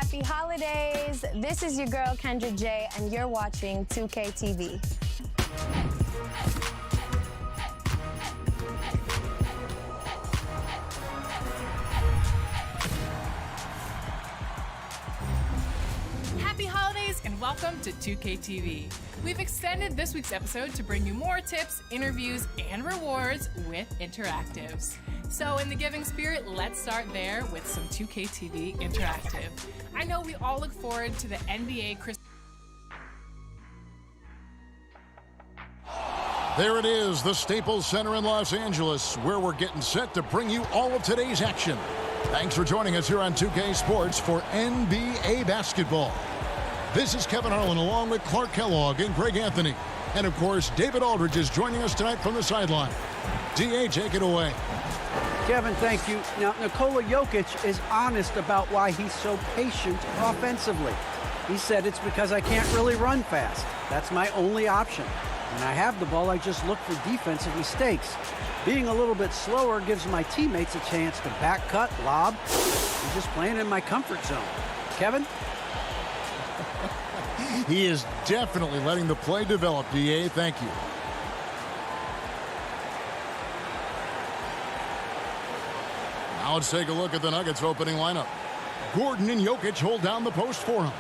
Happy holidays! This is your girl Kendra J, and you're watching 2K TV. Happy holidays and welcome to 2K TV. We've extended this week's episode to bring you more tips, interviews, and rewards with interactives. So in the giving spirit, let's start there with some 2K TV interactive. I know we all look forward to the NBA Christmas. There it is, the Staples Center in Los Angeles, where we're getting set to bring you all of today's action. Thanks for joining us here on 2K Sports for NBA basketball. This is Kevin Harlan along with Clark Kellogg and Greg Anthony. And of course, David Aldridge is joining us tonight from the sideline. DA, take it away. Kevin, thank you. Now, Nikola Jokic is honest about why he's so patient offensively. He said it's because I can't really run fast. That's my only option. When I have the ball, I just look for defensive mistakes. Being a little bit slower gives my teammates a chance to back cut, lob. I'm just playing in my comfort zone. Kevin? He is definitely letting the play develop, DA. Thank you. Now let's take a look at the Nuggets opening lineup. Gordon and Jokic hold down the post for him.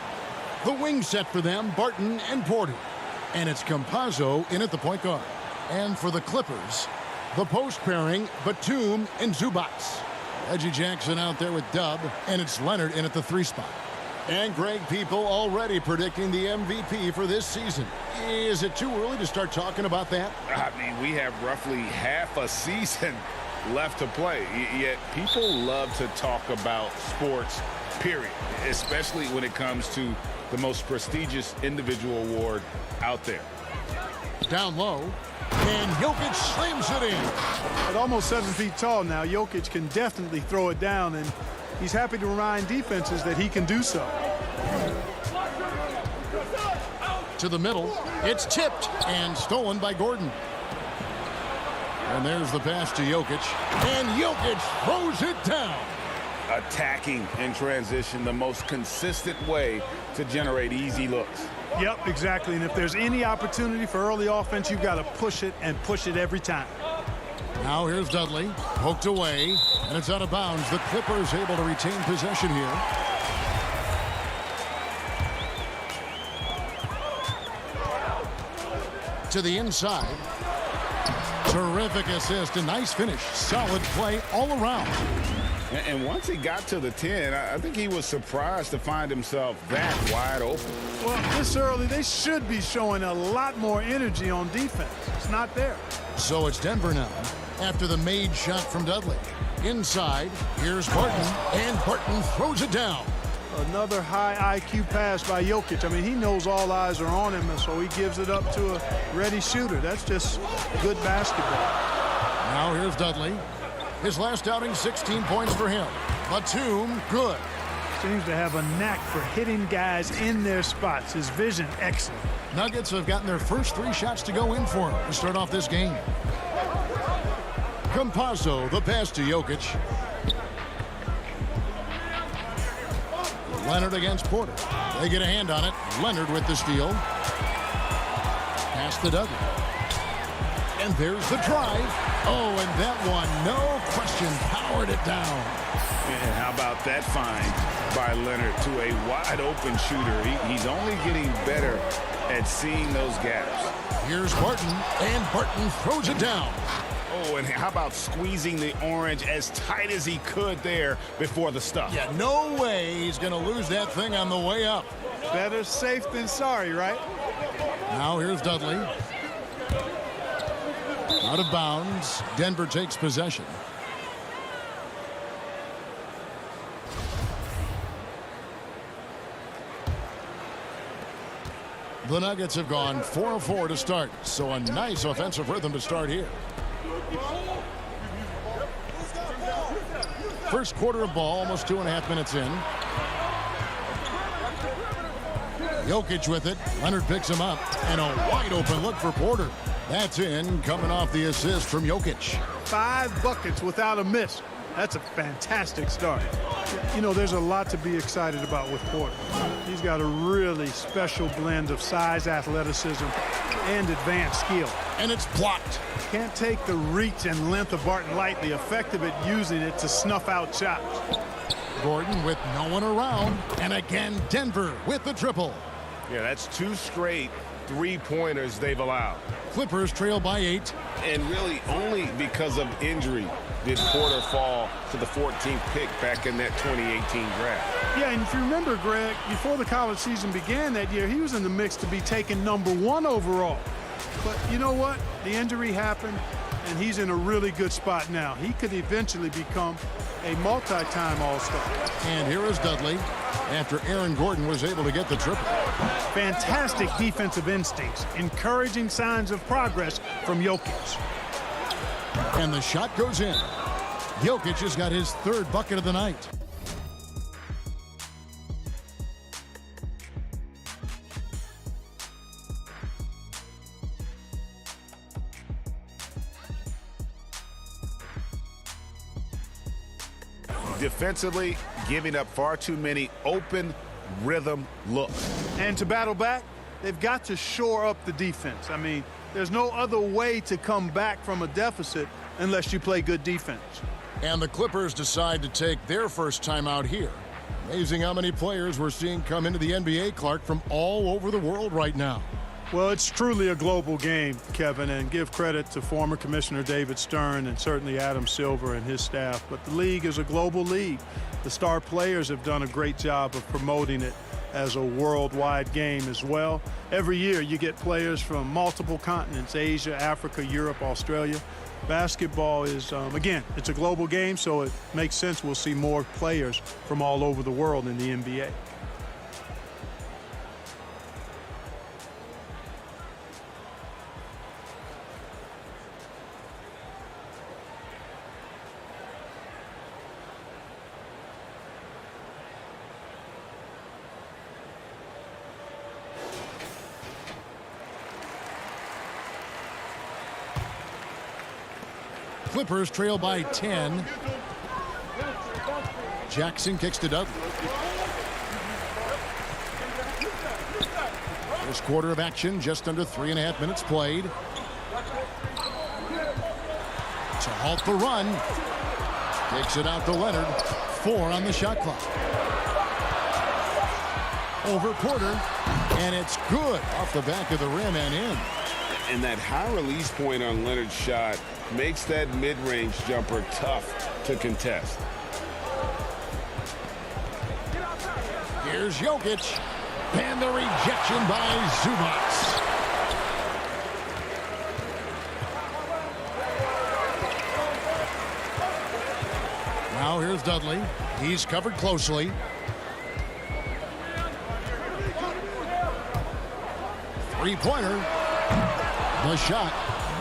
The wing set for them, Barton and Porter. And it's Campazzo in at the point guard. And for the Clippers, the post pairing, Batum and Zubats. Reggie Jackson out there with Dub, and it's Leonard in at the 3 spot. And Greg, people already predicting the MVP for this season. Is it too early to start talking about that? I mean, we have roughly half a season left to play, yet people love to talk about sports, period, especially when it comes to the most prestigious individual award out there. Down low, and Jokic slams it in. At almost 7 feet tall now, Jokic can definitely throw it down, and he's happy to remind defenses that he can do so. To the middle, it's tipped and stolen by Gordon. And there's the pass to Jokic, and Jokic throws it down. Attacking in transition, the most consistent way to generate easy looks. Yep, exactly. And if there's any opportunity for early offense, you've got to push it and push it every time. Now here's Dudley, poked away, and it's out of bounds. The Clippers able to retain possession here. To the inside. Terrific assist, a nice finish. Solid play all around. And once he got to the 10, I think he was surprised to find himself that wide open. Well, this early, they should be showing a lot more energy on defense. It's not there. So it's Denver now after the made shot from Dudley. Inside, here's Barton, and Barton throws it down. Another high IQ pass by Jokic. I mean, he knows all eyes are on him, and so he gives it up to a ready shooter. That's just good basketball. Now here's Dudley. His last outing, 16 points for him. Batum, good. Seems to have a knack for hitting guys in their spots. His vision, excellent. Nuggets have gotten their first 3 shots to go in for him to start off this game. Campazzo, the pass to Jokic. Leonard against Porter. They get a hand on it. Leonard with the steal. Pass to Dudley. And there's the drive. Oh, and that one, no question, powered it down. And how about that find by Leonard to a wide open shooter? He's only getting better at seeing those gaps. Here's Barton, and Barton throws it down. Oh, and how about squeezing the orange as tight as he could there before the stuff? Yeah, no way he's going to lose that thing on the way up. Better safe than sorry, right? Now here's Dudley. Out of bounds. Denver takes possession. The Nuggets have gone 4 of 4 to start, so a nice offensive rhythm to start here. First quarter of ball, almost 2.5 minutes in. Jokic with it. Leonard picks him up, and a wide open look for Porter. That's in, coming off the assist from Jokic. 5 buckets without a miss. That's a fantastic start. You know, there's a lot to be excited about with Porter. He's got a really special blend of size, athleticism, and advanced skill. And it's blocked. Can't take the reach and length of Barton lightly, effective at using it to snuff out shots. Gordon with no one around. And again, Denver with the triple. Yeah, that's 2 straight three-pointers they've allowed. Clippers trail by 8. And really only because of injury did Porter fall to the 14th pick back in that 2018 draft. Yeah, and if you remember, Greg, before the college season began that year, he was in the mix to be taken #1 overall. But you know what? The injury happened, and he's in a really good spot now. He could eventually become a multi-time All-Star. And here is Dudley after Aaron Gordon was able to get the triple. Fantastic defensive instincts, encouraging signs of progress from Jokic. And the shot goes in. Jokic has got his 3rd bucket of the night. Defensively, giving up far too many open rhythm looks. And to battle back, they've got to shore up the defense. I mean, there's no other way to come back from a deficit unless you play good defense. And the Clippers decide to take their first time out here. Amazing how many players we're seeing come into the NBA, Clark, from all over the world right now. Well, it's truly a global game, Kevin, and give credit to former Commissioner David Stern and certainly Adam Silver and his staff. But the league is a global league. The star players have done a great job of promoting it as a worldwide game as well. Every year you get players from multiple continents, Asia, Africa, Europe, Australia. Basketball is, again, it's a global game, so it makes sense we'll see more players from all over the world in the NBA. Clippers trail by 10. Jackson kicks to Dudley. First quarter of action, just under 3.5 minutes played. To halt the run. Takes it out to Leonard. 4 on the shot clock. Over Porter. And it's good off the back of the rim and in. And that high release point on Leonard's shot makes that mid-range jumper tough to contest. Here's Jokic. And the rejection by Zubac. Now here's Dudley. He's covered closely. Three-pointer. The shot,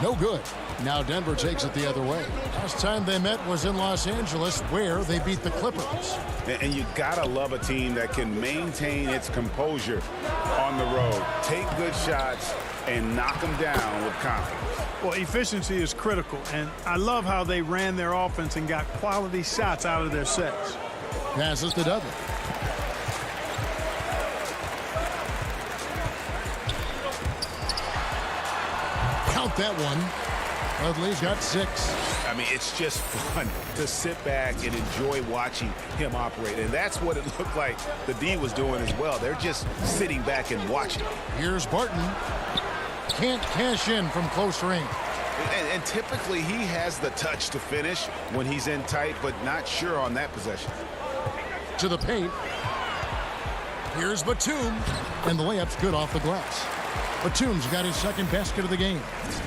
no good. Now Denver takes it the other way. Last time they met was in Los Angeles, where they beat the Clippers. And you gotta love a team that can maintain its composure on the road, take good shots, and knock them down with confidence. Well, efficiency is critical, and I love how they ran their offense and got quality shots out of their sets. Passes to Dudley. Count that one. Dudley's got 6. I mean, it's just fun to sit back and enjoy watching him operate. And that's what it looked like the D was doing as well. They're just sitting back and watching. Here's Barton. Can't cash in from close range. And typically he has the touch to finish when he's in tight, but not sure on that possession. To the paint. Here's Batum. And the layup's good off the glass. Batum's got his 2nd basket of the game.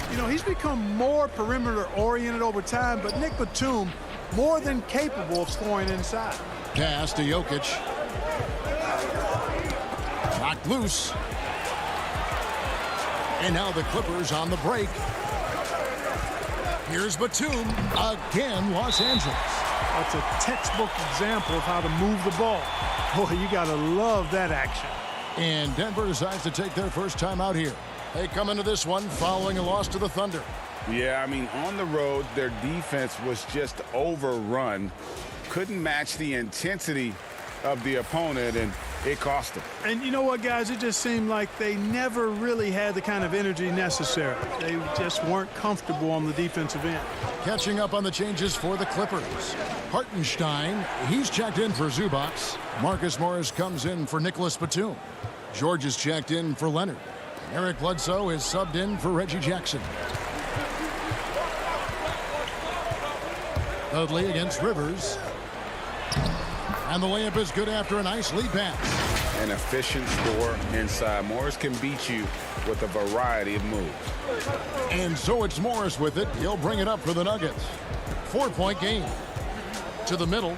You know, he's become more perimeter-oriented over time, but Nick Batum more than capable of scoring inside. Pass to Jokic. Knocked loose. And now the Clippers on the break. Here's Batum. Again, Los Angeles. That's a textbook example of how to move the ball. Boy, you got to love that action. And Denver decides to take their first time out here. They come into this one following a loss to the Thunder. Yeah, I mean, on the road, their defense was just overrun. Couldn't match the intensity of the opponent, and it cost them. And you know what, guys? It just seemed like they never really had the kind of energy necessary. They just weren't comfortable on the defensive end. Catching up on the changes for the Clippers. Hartenstein, he's checked in for Zubac. Marcus Morris comes in for Nicholas Batum. George is checked in for Leonard. Eric Bledsoe is subbed in for Reggie Jackson. Dudley against Rivers. And the layup is good after a nice lead pass. An efficient score inside. Morris can beat you with a variety of moves. And so it's Morris with it. He'll bring it up for the Nuggets. 4-point game. To the middle.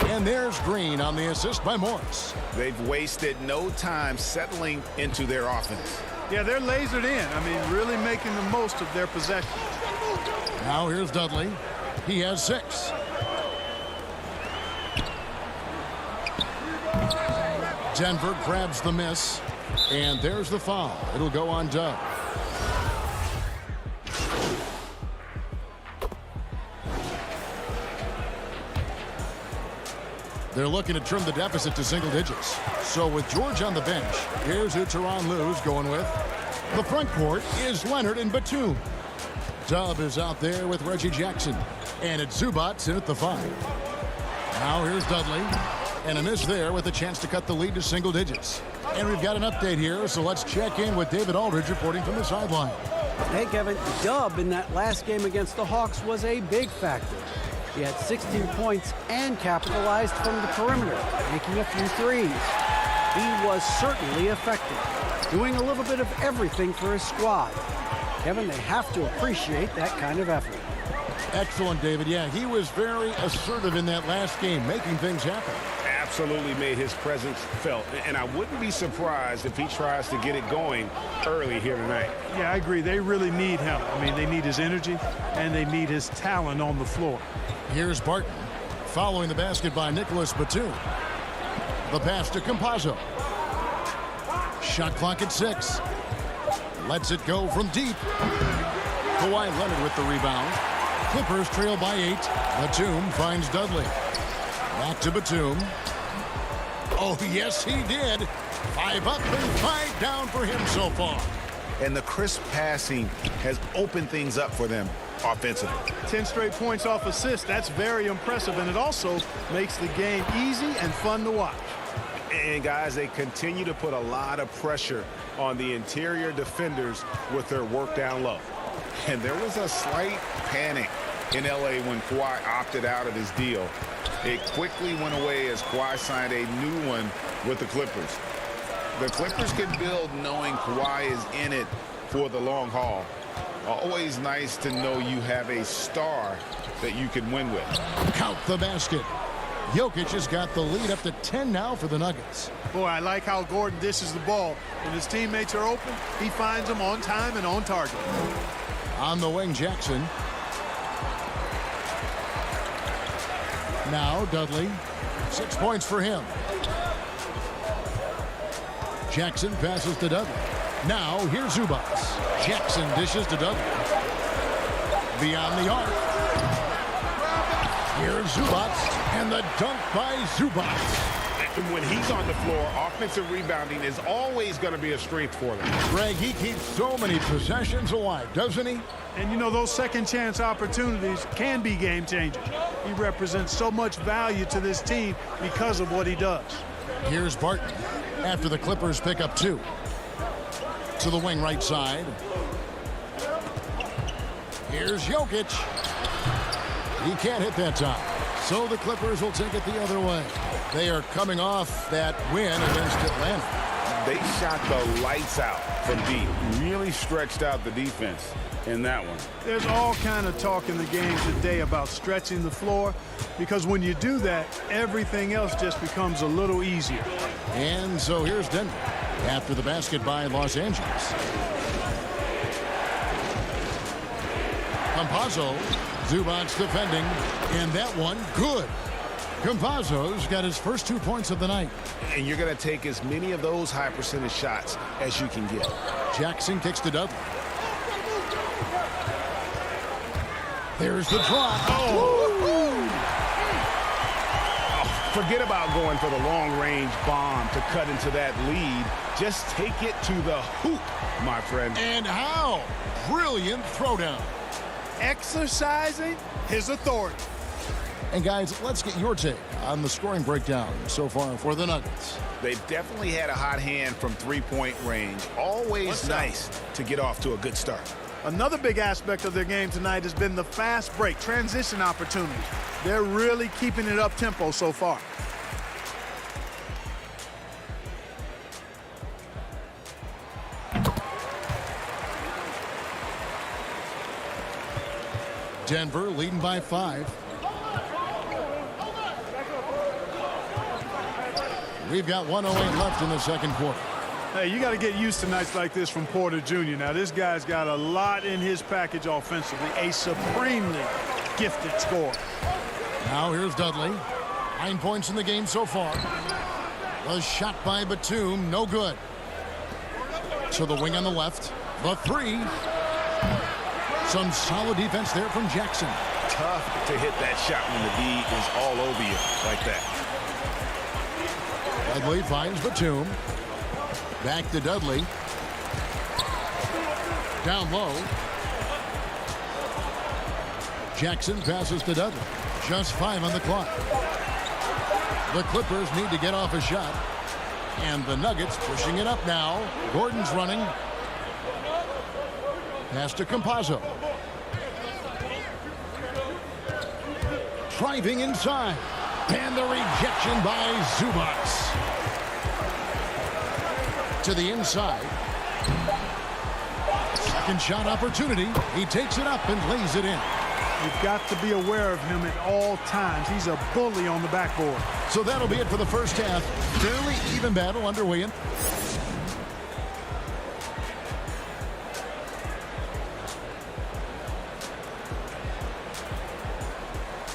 And there's Green on the assist by Morris. They've wasted no time settling into their offense. Yeah, they're lasered in. I mean, really making the most of their possession. Now here's Dudley. He has 6. Denver grabs the miss. And there's the foul. It'll go on Dub. They're looking to trim the deficit to single digits. So with George on the bench, here's who Tyronn Lue's going with. The front court is Leonard and Batum. Dub is out there with Reggie Jackson. And it's Zubac in at the 5. Now here's Dudley. And a miss there with a chance to cut the lead to single digits. And we've got an update here, so let's check in with David Aldridge reporting from the sideline. Hey, Kevin, Dub in that last game against the Hawks was a big factor. He had 16 points and capitalized from the perimeter, making a few threes. He was certainly effective, doing a little bit of everything for his squad. Kevin, they have to appreciate that kind of effort. Excellent, David. Yeah, he was very assertive in that last game, making things happen. Absolutely made his presence felt. And I wouldn't be surprised if he tries to get it going early here tonight. Yeah, I agree. They really need him. I mean, they need his energy, and they need his talent on the floor. Here's Barton, following the basket by Nicholas Batum. The pass to Campazzo. Shot clock at 6. Lets it go from deep. Kawhi Leonard with the rebound. Clippers trail by 8. Batum finds Dudley. Back to Batum. Oh, yes, he did. 5 up and 5 down for him so far. And the crisp passing has opened things up for them offensively. 10 straight points off assists. That's very impressive, and it also makes the game easy and fun to watch. And, guys, they continue to put a lot of pressure on the interior defenders with their work down low. And there was a slight panic in L.A. when Kawhi opted out of his deal. It quickly went away as Kawhi signed a new one with the Clippers. The Clippers can build knowing Kawhi is in it for the long haul. Always nice to know you have a star that you can win with. Count the basket. Jokic has got the lead up to 10 now for the Nuggets. Boy, I like how Gordon dishes the ball. When his teammates are open, he finds them on time and on target. On the wing, Jackson. Now Dudley. 6 points for him. Jackson passes to Dudley. Now here's Zubac. Jackson dishes to Dudley. Beyond the arc. Here's Zubac. And the dunk by Zubac. When he's on the floor, offensive rebounding is always going to be a strength for them. Greg, he keeps so many possessions alive, doesn't he? And, you know, those second-chance opportunities can be game changers. He represents so much value to this team because of what he does. Here's Barton after the Clippers pick up 2. To the wing right side. Here's Jokic. He can't hit that time. So the Clippers will take it the other way. They are coming off that win against Atlanta. They shot the lights out from deep. Really stretched out the defense in that one. There's all kind of talk in the game today about stretching the floor, because when you do that, everything else just becomes a little easier. And so here's Denver after the basket by Los Angeles. Campazzo, Zubac defending, and that one good. Campazzo's got his first 2 points of the night. And you're going to take as many of those high percentage shots as you can get. Jackson kicks to Dudley. There's the drop. Forget about going for the long-range bomb to cut into that lead. Just take it to the hoop, my friend. And how? Brilliant throwdown. Exercising his authority. And guys, let's get your take on the scoring breakdown so far for the Nuggets. They've definitely had a hot hand from three-point range. Always nice to get off to a good start. Another big aspect of their game tonight has been the fast break, transition opportunities. They're really keeping it up-tempo so far. Denver leading by 5. We've got 1:08 left in the second quarter. Hey, you got to get used to nights like this from Porter Jr. Now, this guy's got a lot in his package offensively. A supremely gifted scorer. Now here's Dudley. 9 points in the game so far. The shot by Batum, no good. To the wing on the left. The 3. Some solid defense there from Jackson. Tough to hit that shot when the D is all over you like that. Dudley finds Batum. Back to Dudley. Down low. Jackson passes to Dudley. Just 5 on the clock. The Clippers need to get off a shot. And the Nuggets pushing it up now. Gordon's running. Pass to Campazzo. Driving inside. And the rejection by Zubats. To the inside. Second shot opportunity. He takes it up and lays it in. You've got to be aware of him at all times. He's a bully on the backboard. So that'll be it for the first half. Fairly even battle underway.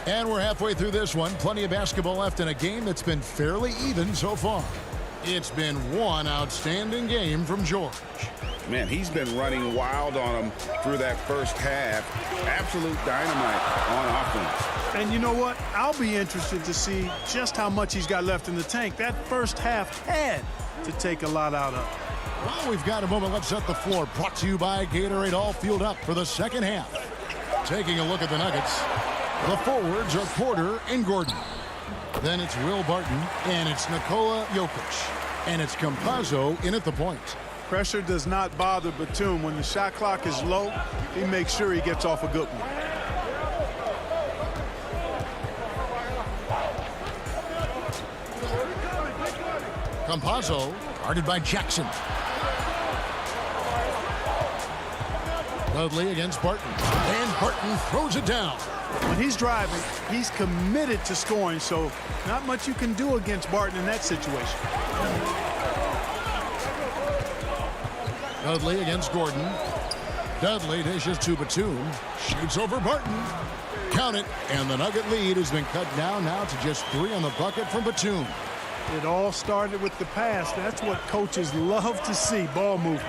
And we're halfway through this one. Plenty of basketball left in a game that's been fairly even so far. It's been one outstanding game from George. Man, he's been running wild on him through that first half. Absolute dynamite on offense. And you know what? I'll be interested to see just how much he's got left in the tank. That first half had to take a lot out of. Well, we've got a moment. Let's set the floor. Brought to you by Gatorade. All fueled up for the second half. Taking a look at the Nuggets. The forwards are Porter and Gordon. Then it's Will Barton, and it's Nikola Jokic. And it's Campazzo in at the point. Pressure does not bother Batum. When the shot clock is low, he makes sure he gets off a good one. Campazzo guarded by Jackson. Dudley against Barton. And Barton throws it down. When he's driving, he's committed to scoring, so not much you can do against Barton in that situation. Dudley against Gordon. Dudley dishes to Batum. Shoots over Barton. Count it, and the Nugget lead has been cut down now to just 3 on the bucket from Batum. It all started with the pass. That's what coaches love to see, ball movement.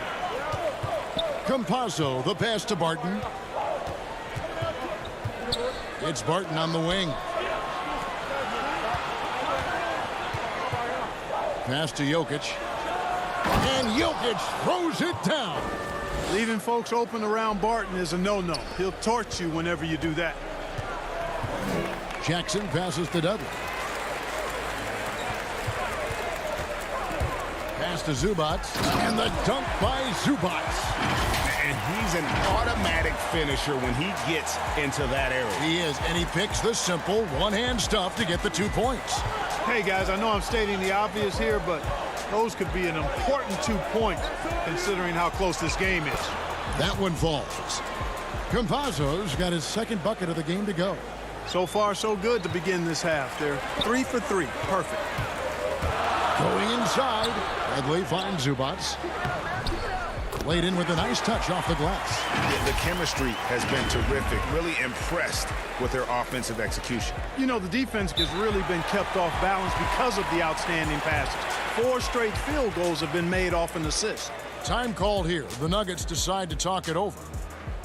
Campazzo, the pass to Barton. It's Barton on the wing. Pass to Jokic. And Jokic throws it down. Leaving folks open around Barton is a no-no. He'll torch you whenever you do that. Jackson passes to Dudley. Pass to Zubats. And the dunk by Zubats. And he's an automatic finisher when he gets into that area. He is, and he picks the simple one-hand stuff to get the 2 points. Hey, guys, I know I'm stating the obvious here, but those could be an important 2 points considering how close this game is. That one falls. Campazzo's got his second bucket of the game to go. So far, so good to begin this half. They're 3 for 3. Perfect. Going inside. Dudley finds Zubats. Laid in with a nice touch off the glass. The chemistry has been terrific. Really impressed with their offensive execution. You know, the defense has really been kept off balance because of the outstanding passes. 4 straight field goals have been made off an assist. Time called here. The Nuggets decide to talk it over.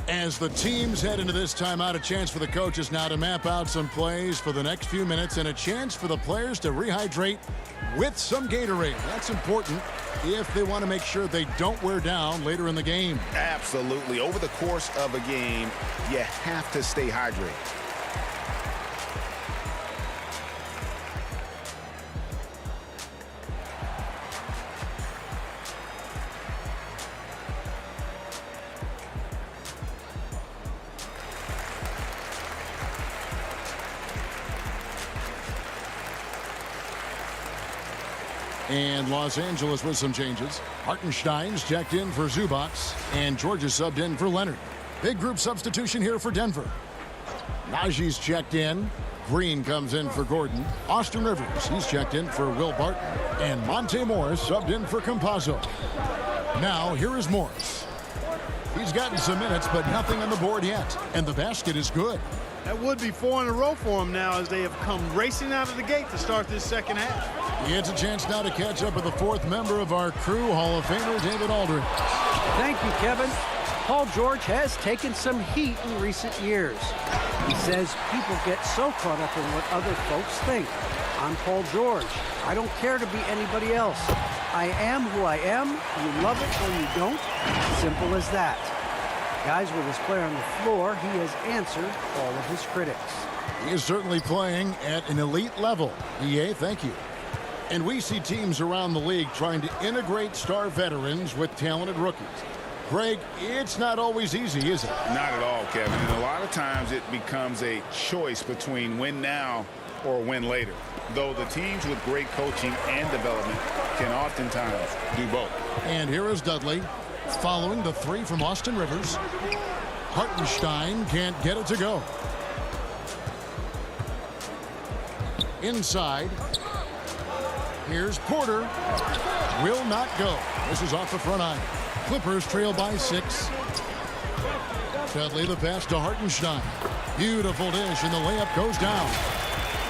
As the teams head into this timeout, a chance for the coaches now to map out some plays for the next few minutes and a chance for the players to rehydrate with some Gatorade. That's important if they want to make sure they don't wear down later in the game. Absolutely. Over the course of a game, you have to stay hydrated. And Los Angeles with some changes. Hartenstein's checked in for Zubac, and George is subbed in for Leonard. Big group substitution here for Denver. Najee's checked in. Green comes in for Gordon. Austin Rivers, he's checked in for Will Barton. And Monte Morris subbed in for Campazzo. Now, here is Morris. He's gotten some minutes, but nothing on the board yet. And the basket is good. That would be 4 in a row for them now as they have come racing out of the gate to start this second half. It's a chance now to catch up with the 4th member of our crew, Hall of Famer David Aldridge. Thank you, Kevin. Paul George has taken some heat in recent years. He says people get so caught up in what other folks think. I'm Paul George. I don't care to be anybody else. I am who I am. You love it or you don't. Simple as that. Guys, with his player on the floor, he has answered all of his critics. He is certainly playing at an elite level. EA, thank you. And we see teams around the league trying to integrate star veterans with talented rookies. Greg, it's not always easy, is it? Not at all, Kevin. And a lot of times it becomes a choice between win now or win later. Though the teams with great coaching and development can oftentimes do both. And here is Dudley following the 3 from Austin Rivers. Hartenstein can't get it to go. Inside. Here's Porter. Will not go. This is off the front eye. Clippers trail by 6. Dudley the pass to Hartenstein. Beautiful dish, and the layup goes down.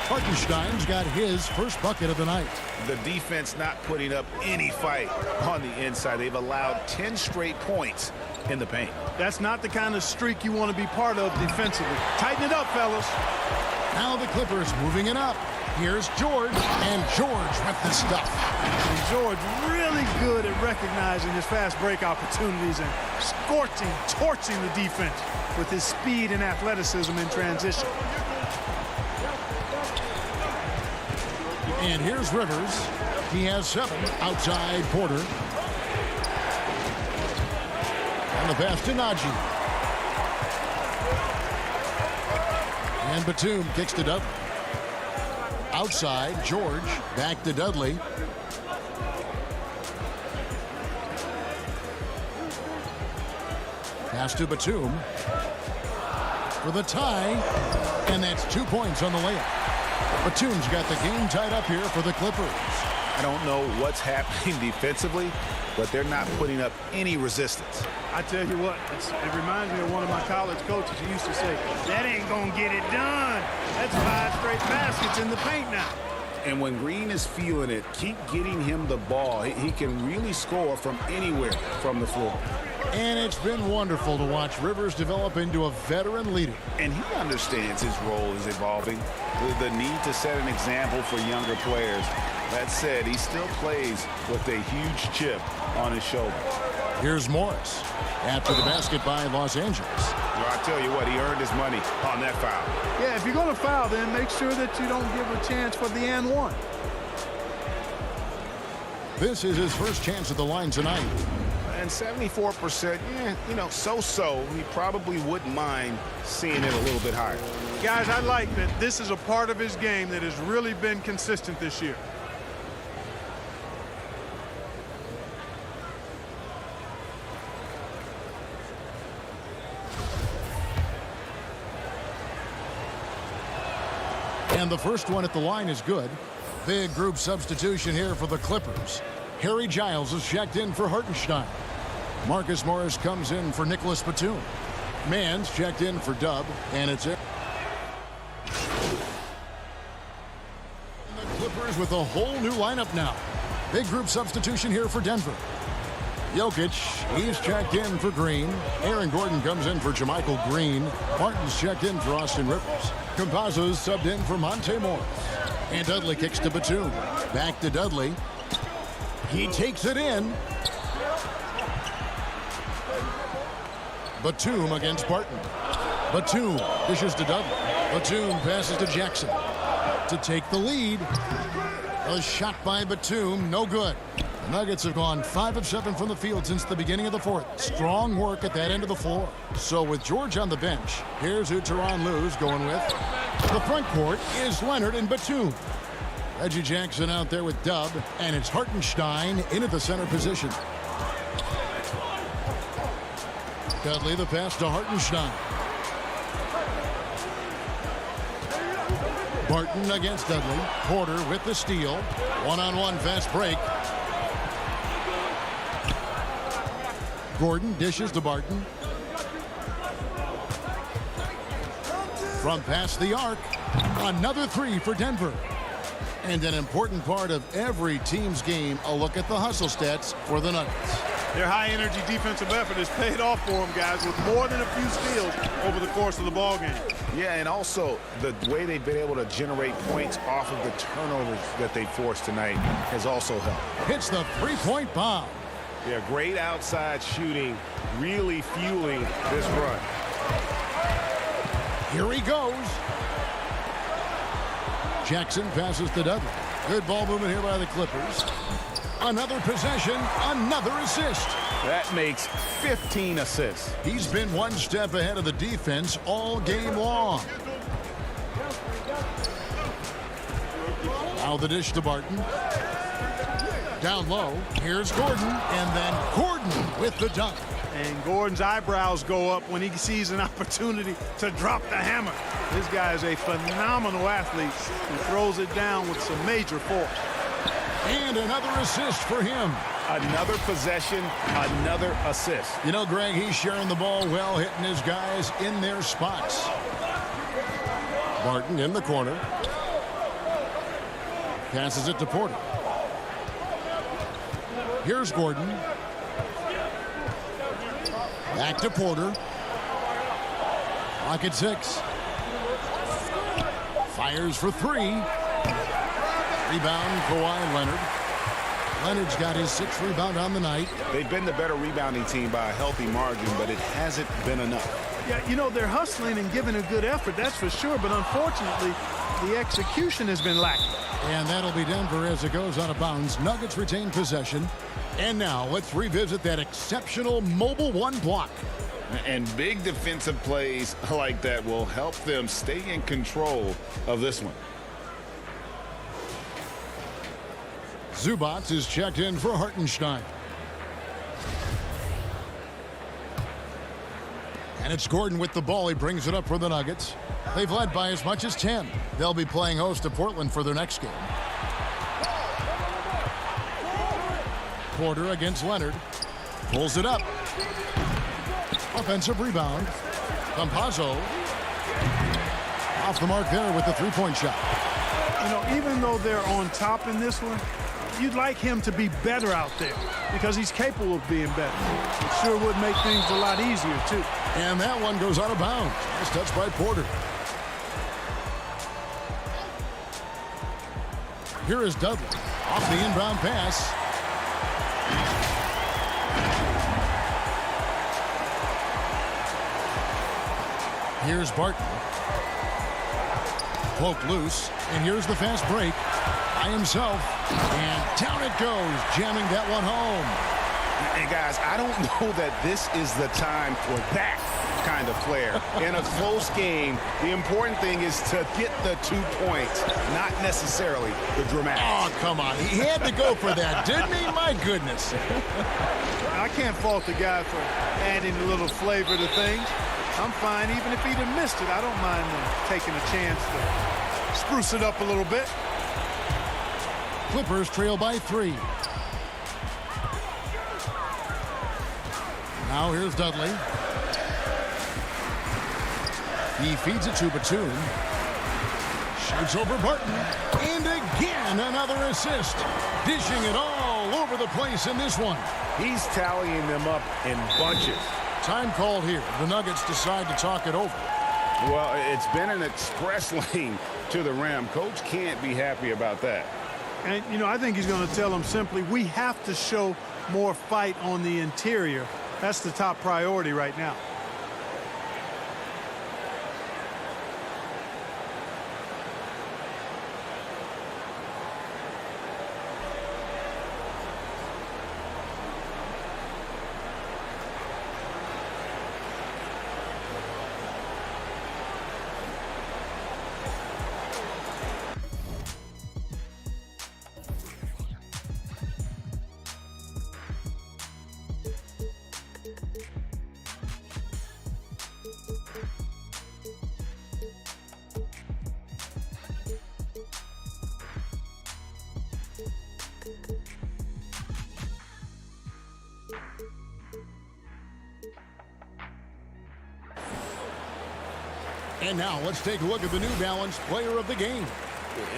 Hartenstein's got his first bucket of the night. The defense not putting up any fight on the inside. They've allowed 10 straight points in the paint. That's not the kind of streak you want to be part of defensively. Tighten it up, fellas. Now the Clippers moving it up. Here's George, and George with the stuff. And George really good at recognizing his fast break opportunities and scorching, torching the defense with his speed and athleticism in transition. And here's Rivers. He has 7 outside Porter. And the pass to Najee. And Batum kicks to Dudley. Outside, George. Back to Dudley. Pass to Batum. For the tie. And that's 2 points on the layup. Batum's got the game tied up here for the Clippers. I don't know what's happening defensively, but they're not putting up any resistance. I tell you what, it reminds me of one of my college coaches. He used to say, that ain't going to get it done. That's 5 straight baskets in the paint now. And when Green is feeling it, keep getting him the ball. He can really score from anywhere from the floor. And it's been wonderful to watch Rivers develop into a veteran leader. And he understands his role is evolving. The need to set an example for younger players. That said, he still plays with a huge chip on his shoulder. Here's Morris after the basket by Los Angeles. Well, I tell you what, he earned his money on that foul. Yeah, if you're going to foul, then make sure that you don't give a chance for the and one. This is his first chance at the line tonight. And 74%, so-so. He probably wouldn't mind seeing it a little bit higher. Guys, I like that this is a part of his game that has really been consistent this year. And the first one at the line is good. Big group substitution here for the Clippers. Harry Giles is checked in for Hartenstein. Marcus Morris comes in for Nicholas Batum. Mann's checked in for Dub, and it's it. The Clippers with a whole new lineup now. Big group substitution here for Denver. Jokic, he's checked in for Green. Aaron Gordon comes in for Jermichael Green. Martin's checked in for Austin Rivers. Campazzo's subbed in for Monte Morris. And Dudley kicks to Batum. Back to Dudley. He takes it in. Batum against Barton. Batum dishes to Dudley. Batum passes to Jackson to take the lead. A shot by Batum, no good. The Nuggets have gone 5 of 7 from the field since the beginning of the fourth. Strong work at that end of the floor. So with George on the bench, here's who Tyronn Lue's going with. The front court is Leonard and Batum. Reggie Jackson out there with Dub, and it's Hartenstein in at the center position. Dudley the pass to Hartenstein. Barton against Dudley. Porter with the steal. One-on-one fast break. Gordon dishes to Barton. From past the arc. Another three for Denver. And an important part of every team's game, a look at the hustle stats for the Nuggets. Their high-energy defensive effort has paid off for them, guys, with more than a few steals over the course of the ball game. Yeah, and also the way they've been able to generate points off of the turnovers that they forced tonight has also helped. Hits the three-point bomb. Yeah, great outside shooting, really fueling this run. Here he goes. Jackson passes to Dudley. Good ball movement here by the Clippers. Another possession, another assist. That makes 15 assists. He's been one step ahead of the defense all game long. Now the dish to Barton. Down low, here's Gordon, and then Gordon with the dunk. And Gordon's eyebrows go up when he sees an opportunity to drop the hammer. This guy is a phenomenal athlete who throws it down with some major force. And another assist for him. Another possession, another assist. You know, Greg, he's sharing the ball well, hitting his guys in their spots. Barton in the corner. Passes it to Porter. Here's Gordon. Back to Porter. Clock at 6. Fires for 3. Rebound, Kawhi Leonard. Leonard's got his 6th rebound on the night. They've been the better rebounding team by a healthy margin, but it hasn't been enough. Yeah, you know, they're hustling and giving a good effort, that's for sure, but unfortunately, the execution has been lacking. And that'll be Denver as it goes out of bounds. Nuggets retain possession. And now let's revisit that exceptional mobile one block. And big defensive plays like that will help them stay in control of this one. Zubac is checked in for Hartenstein. And it's Gordon with the ball. He brings it up for the Nuggets. They've led by as much as 10. They'll be playing host to Portland for their next game. Porter against Leonard. Pulls it up. Offensive rebound. Campazzo. Off the mark there with the three-point shot. You know, even though they're on top in this one, you'd like him to be better out there because he's capable of being better. It sure would make things a lot easier, too. And that one goes out of bounds. Nice touch by Porter. Here is Dudley. Off the inbound pass. Here's Barton. Poke loose. And here's the fast break by himself. And down it goes, jamming that one home. And guys, I don't know that this is the time for that kind of flair. In a close game, the important thing is to get the 2 points, not necessarily the dramatic. Oh, come on. He had to go for that, didn't he? My goodness. I can't fault the guy for adding a little flavor to things. I'm fine. Even if he'd have missed it, I don't mind taking a chance to spruce it up a little bit. Clippers trail by 3. Now here's Dudley. He feeds it to Batum. Shoots over Barton. And again, another assist. Dishing it all over the place in this one. He's tallying them up in bunches. Time called here. The Nuggets decide to talk it over. Well, it's been an express lane to the rim. Coach can't be happy about that. And, you know, I think he's going to tell them simply, we have to show more fight on the interior. That's the top priority right now. And now let's take a look at the New Balance Player of the Game.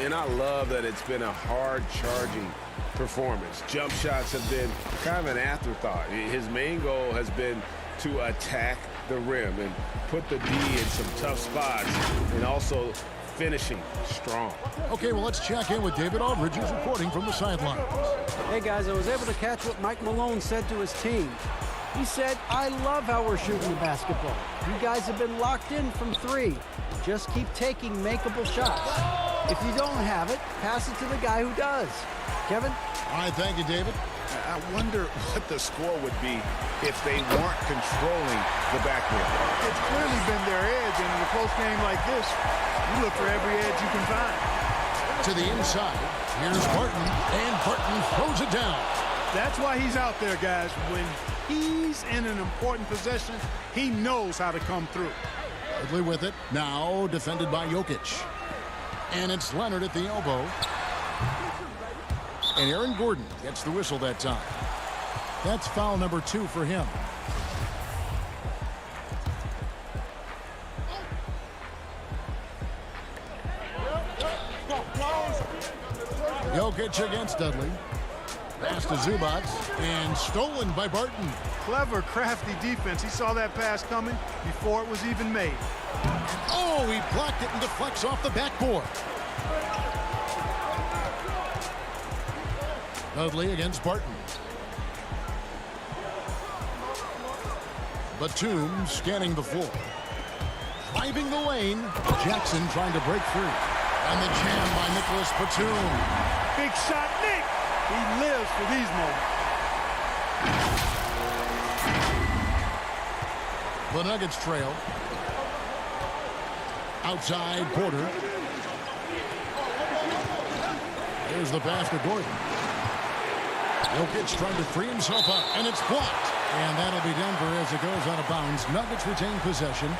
And I love that it's been a hard-charging performance. Jump shots have been kind of an afterthought. His main goal has been to attack the rim and put the D in some tough spots and also finishing strong. Okay, well, let's check in with David Aldridge, who's reporting from the sidelines. Hey, guys, I was able to catch what Mike Malone said to his team. He said, I love how we're shooting the basketball. You guys have been locked in from three. Just keep taking makeable shots. If you don't have it, pass it to the guy who does. Kevin? All right, thank you, David. I wonder what the score would be if they weren't controlling the backboard. It's clearly been their edge, and in a close game like this, you look for every edge you can find. To the inside, here's Barton, and Barton throws it down. That's why he's out there, guys. When he's in an important possession, he knows how to come through. Dudley with it, now defended by Jokic. And it's Leonard at the elbow. And Aaron Gordon gets the whistle that time. That's foul number 2 for him. Jokic against Dudley. Pass to Zubac, and stolen by Barton. Clever, crafty defense. He saw that pass coming before it was even made. Oh, he blocked it and deflects off the backboard. Dudley against Barton. Batum scanning the floor. Driving the lane. Jackson trying to break free. And the jam by Nicholas Batum. Big shot, Nick! He lives for these moments. The Nuggets trail. Outside, Porter. Here's the pass to Gordon. Jokic trying to free himself up, and it's blocked. And that'll be Denver as it goes out of bounds. Nuggets retain possession.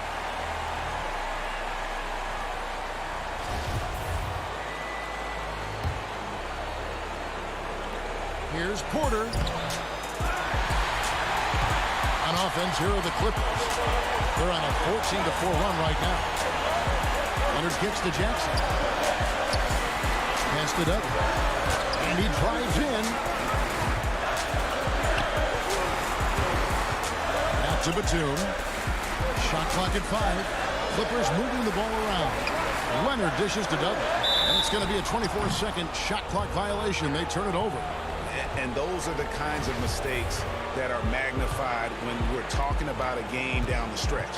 Here's Porter. On offense, here are the Clippers. They're on a 14-4 run right now. Leonard gets to Jackson. Passed it up. And he drives in. Out to Batum. Shot clock at 5. Clippers moving the ball around. Leonard dishes to Dudley. And it's going to be a 24-second shot clock violation. They turn it over. And those are the kinds of mistakes that are magnified when we're talking about a game down the stretch.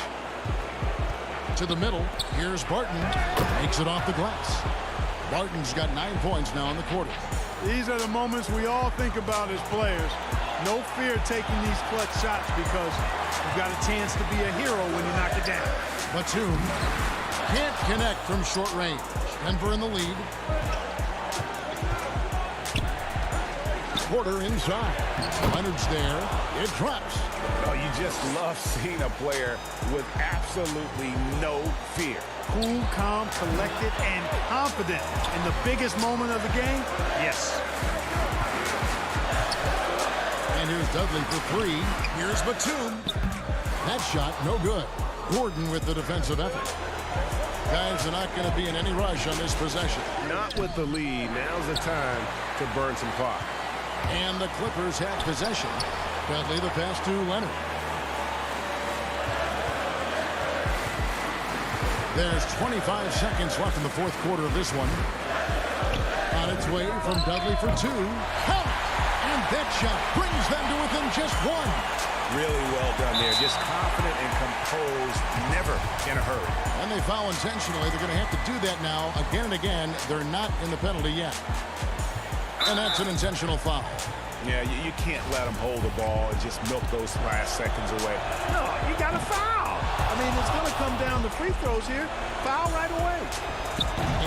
To the middle, here's Barton. Makes it off the glass. Barton's got 9 points now in the quarter. These are the moments we all think about as players. No fear taking these clutch shots because you've got a chance to be a hero when you knock it down. Batum can't connect from short range. Denver in the lead. Porter inside. Leonard's there. It drops. Oh, you just love seeing a player with absolutely no fear. Cool, calm, collected, and confident in the biggest moment of the game. Yes. And here's Dudley for three. Here's Batum. That shot, no good. Gordon with the defensive effort. Guys are not going to be in any rush on this possession. Not with the lead. Now's the time to burn some clock. And the Clippers have possession. Dudley the pass to Leonard. There's 25 seconds left in the fourth quarter of this one. On its way from Dudley for two. Count! And that shot brings them to within just one. Really well done there. Just confident and composed, never in a hurry. And they foul intentionally. They're going to have to do that now again and again. They're not in the penalty yet. And that's an intentional foul. Yeah, you can't let them hold the ball and just milk those last seconds away. No, you got to foul. I mean, it's going to come down to free throws here. Foul right away.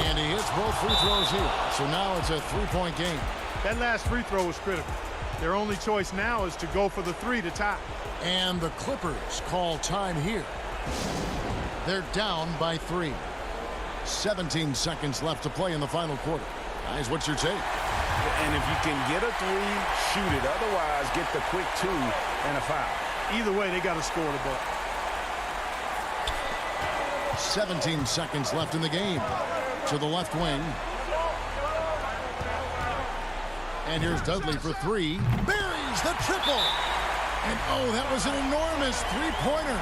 And he hits both free throws here. So now it's a three-point game. That last free throw was critical. Their only choice now is to go for the three to tie. And the Clippers call time here. They're down by 3. 17 seconds left to play in the final quarter. Guys, what's your take? And if you can get a three, shoot it. Otherwise, get the quick two and a foul. Either way, they got to score the ball. 17 seconds left in the game. To the left wing. And here's Dudley for three. Buries the triple. And oh, that was an enormous three-pointer.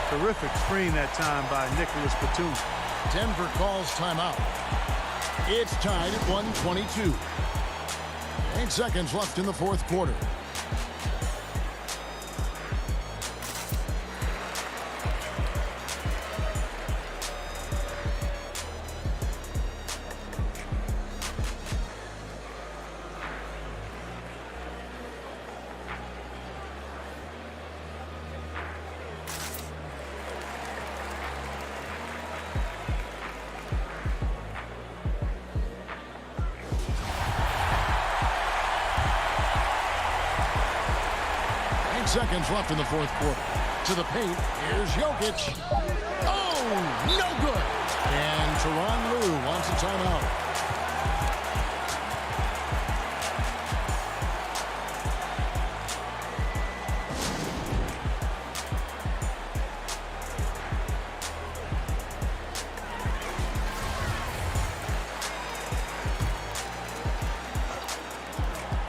Terrific screen that time by Nicholas Batum. Denver calls timeout. It's tied at 122. 8 seconds left in the fourth quarter. Seconds left in the fourth quarter. To the paint, here's Jokic. Oh, no good. And Tyronn Lue wants a timeout.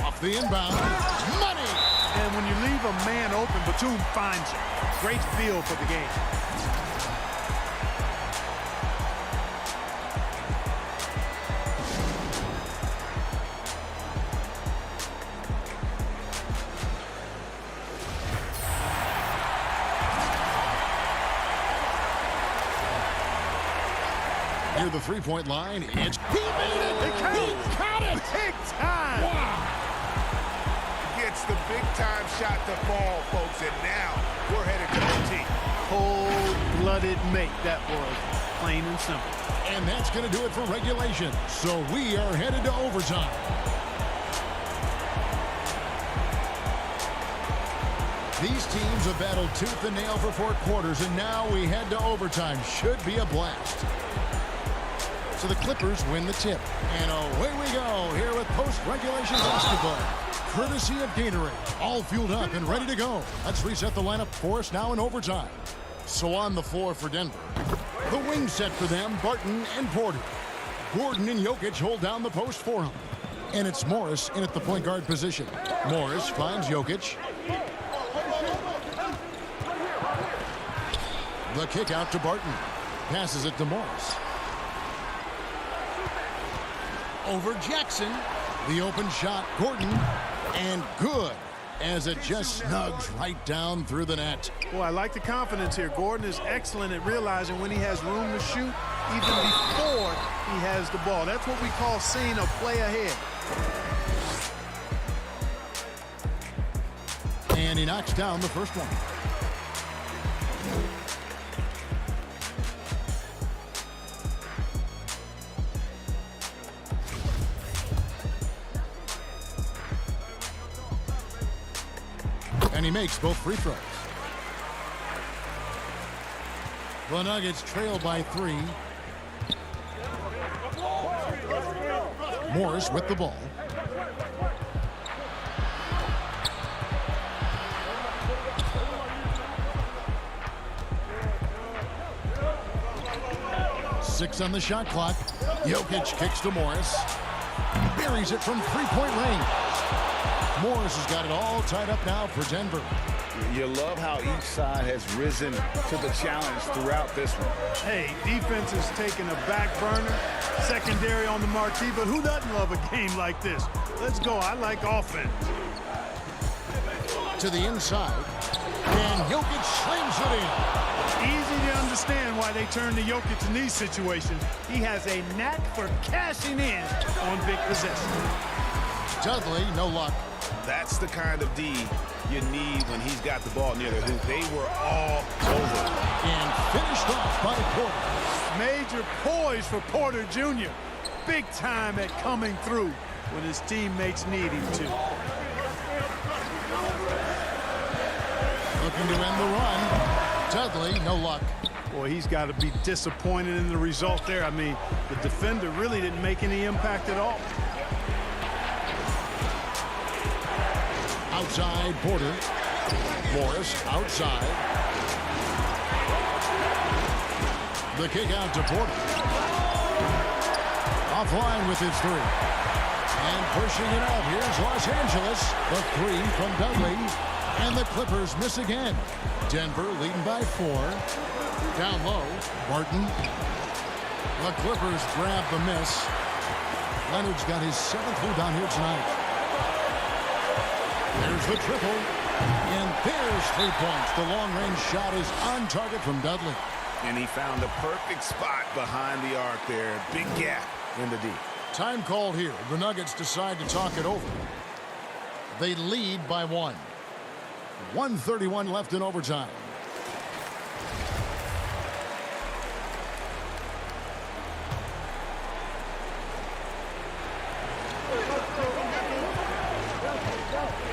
Off the inbound. Money! And when you leave a man open, Batum finds you. Great feel for the game. Near the three-point line, it's... He made it! He caught it! Big time! Wow! Gets the big-time shot to fall, folks, and now we're headed to OT. Cold-blooded make that was, plain and simple. And that's going to do it for regulation. So we are headed to overtime. These teams have battled tooth and nail for 4 quarters, and now we head to overtime. Should be a blast. So the Clippers win the tip. And away we go here with post-regulation basketball. Courtesy of Gatorade. All fueled up and ready to go. Let's reset the lineup for us now in overtime. So on the floor for Denver. The wing set for them, Barton and Porter. Gordon and Jokic hold down the post for him. And it's Morris in at the point guard position. Morris finds Jokic. The kick out to Barton. Passes it to Morris. Over Jackson. The open shot, Gordon. And good, as it just snugs right down through the net. Boy, I like the confidence here. Gordon is excellent at realizing when he has room to shoot, even before he has the ball. That's what we call seeing a play ahead. And he knocks down the first one. And he makes both free throws. The Nuggets trail by 3. Morris with the ball. 6 on the shot clock. Jokic kicks to Morris. Buries it from three-point range. Morris has got it all tied up now for Denver. You love how each side has risen to the challenge throughout this one. Hey, defense is taking a back burner, secondary on the marquee, but who doesn't love a game like this? Let's go. I like offense. To the inside, and Jokic slings it in. Easy to understand why they turn to Jokic in these situations. He has a knack for cashing in on big possessions. Dudley, no luck. That's the kind of D you need when he's got the ball near the hoop. They were all over. And finished off by Porter. Major poise for Porter Jr. Big time at coming through when his teammates need him to. Looking to end the run. Dudley, no luck. Boy, he's got to be disappointed in the result there. I mean, the defender really didn't make any impact at all. Outside, Porter. Morris outside. The kick out to Porter. Offline with his three. And pushing it out. Here's Los Angeles. The three from Dudley. And the Clippers miss again. Denver leading by 4. Down low, Barton. The Clippers grab the miss. Leonard's got his 7th rebound here tonight. There's the triple. And there's 3 points. The long-range shot is on target from Dudley. And he found the perfect spot behind the arc there. Big gap in the D. Time called here. The Nuggets decide to talk it over. They lead by 1. 1:31 left in overtime.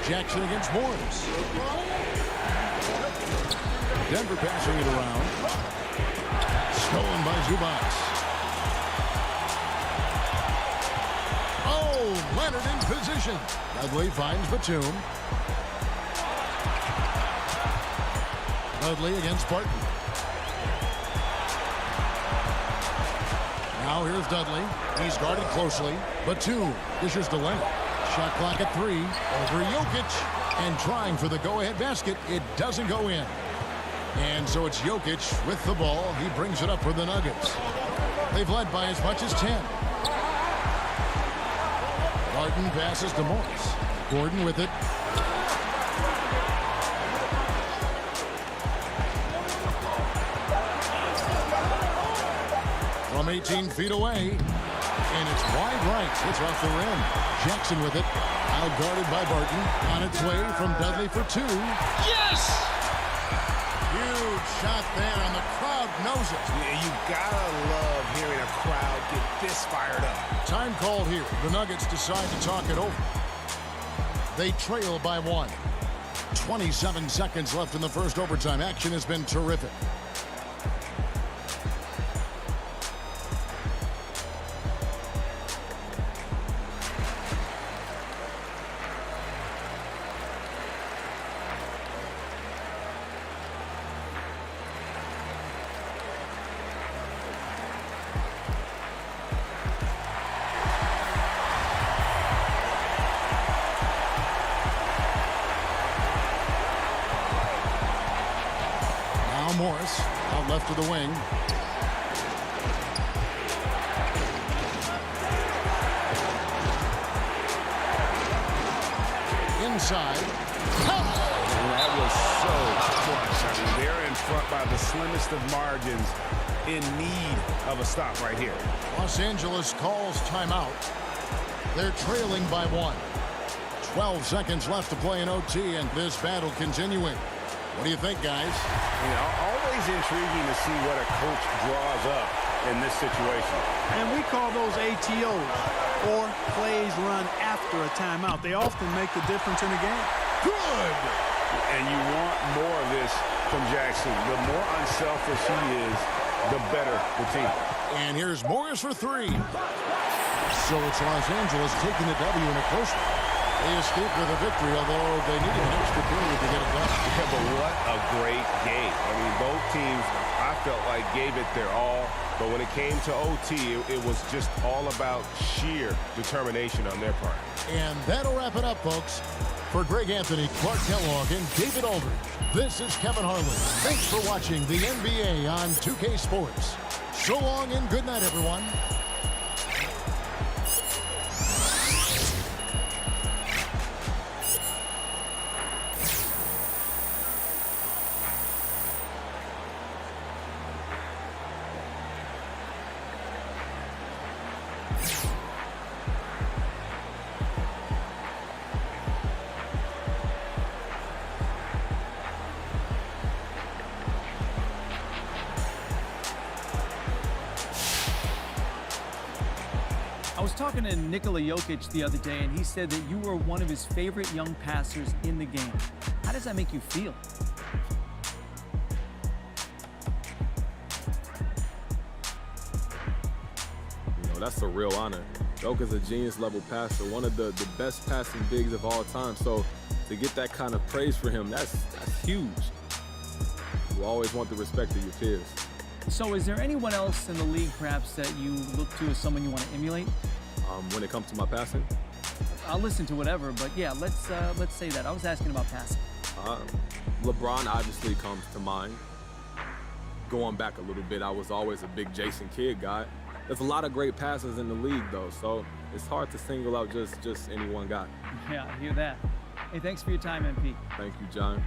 Jackson against Morris. Denver passing it around. Stolen by Zubac. Oh, Leonard in position. Dudley finds Batum. Dudley against Barton. Now here's Dudley. He's guarded closely. Batum dishes to Leonard. Shot clock at 3. Over Jokic. And trying for the go-ahead basket. It doesn't go in. And so it's Jokic with the ball. He brings it up for the Nuggets. They've led by as much as 10. Barton passes to Morris. Gordon with it. From 18 feet away. And it's wide right. It's off the rim. Jackson with it. Out guarded by Barton. On its way from Dudley for 2. Yes! Huge shot there, and the crowd knows it. Yeah, you gotta love hearing a crowd get this fired up. Time called here. The Nuggets decide to talk it over. They trail by 1. 27 seconds left in the first overtime. Action has been terrific. Morris out left to the wing. Inside. That was so clutch. I mean, they're in front by the slimmest of margins, in need of a stop right here. Los Angeles calls timeout. They're trailing by 1. 12 seconds left to play in OT, and this battle continuing. What do you think, guys? You know, always intriguing to see what a coach draws up in this situation. And we call those ATOs, or plays run after a timeout. They often make the difference in a game. Good! And you want more of this from Jackson. The more unselfish he is, the better the team. And here's Morris for 3. So it's Los Angeles taking the W in a close one. They escaped with a victory, although they needed an extra period to get it done. Yeah, but what a great game. I mean, both teams, I felt like gave it their all. But when it came to OT, it was just all about sheer determination on their part. And that'll wrap it up, folks. For Greg Anthony, Clark Kellogg, and David Aldridge, this is Kevin Harlan. Thanks for watching the NBA on 2K Sports. So long and good night, everyone. I was talking to Nikola Jokic the other day, and he said that you were one of his favorite young passers in the game. How does that make you feel? You know, that's a real honor. Joker's a genius-level passer, one of the best passing bigs of all time. So to get that kind of praise for him, that's huge. You always want the respect of your peers. So is there anyone else in the league, perhaps, that you look to as someone you want to emulate? When it comes to my passing? I'll listen to whatever, but yeah, let's say that. I was asking about passing. LeBron obviously comes to mind. Going back a little bit, I was always a big Jason Kidd guy. There's a lot of great passers in the league, though, so it's hard to single out just any one guy. Yeah, I hear that. Hey, thanks for your time, MP. Thank you, John.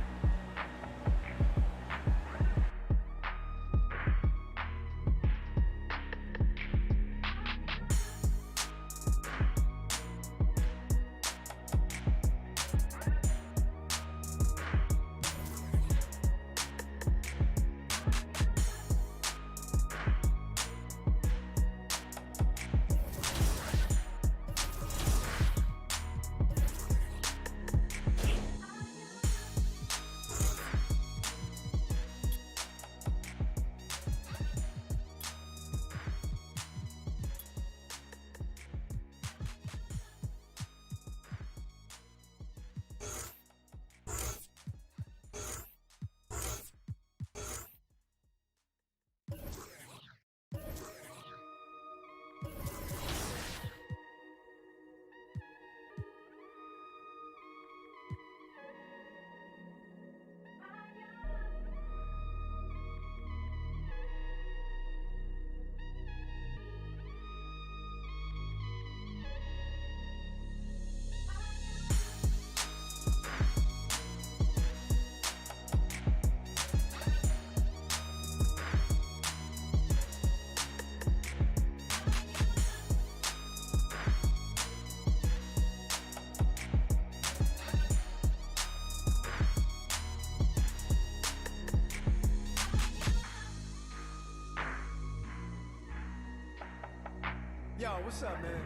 Yo, what's up, man?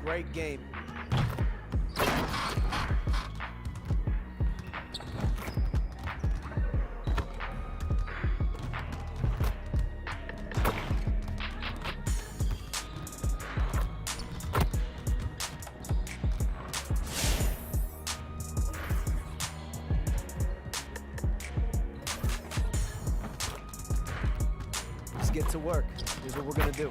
Great game. Let's get to work. Here's what we're gonna do.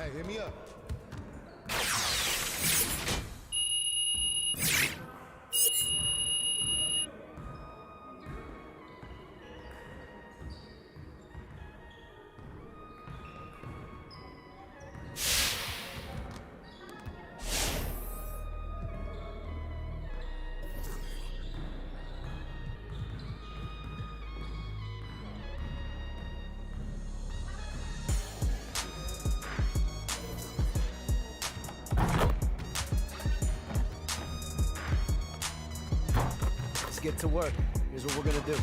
Hey, hit me up. Let's get to work. Here's what we're gonna do.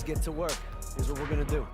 Get to work. Here's what we're gonna do.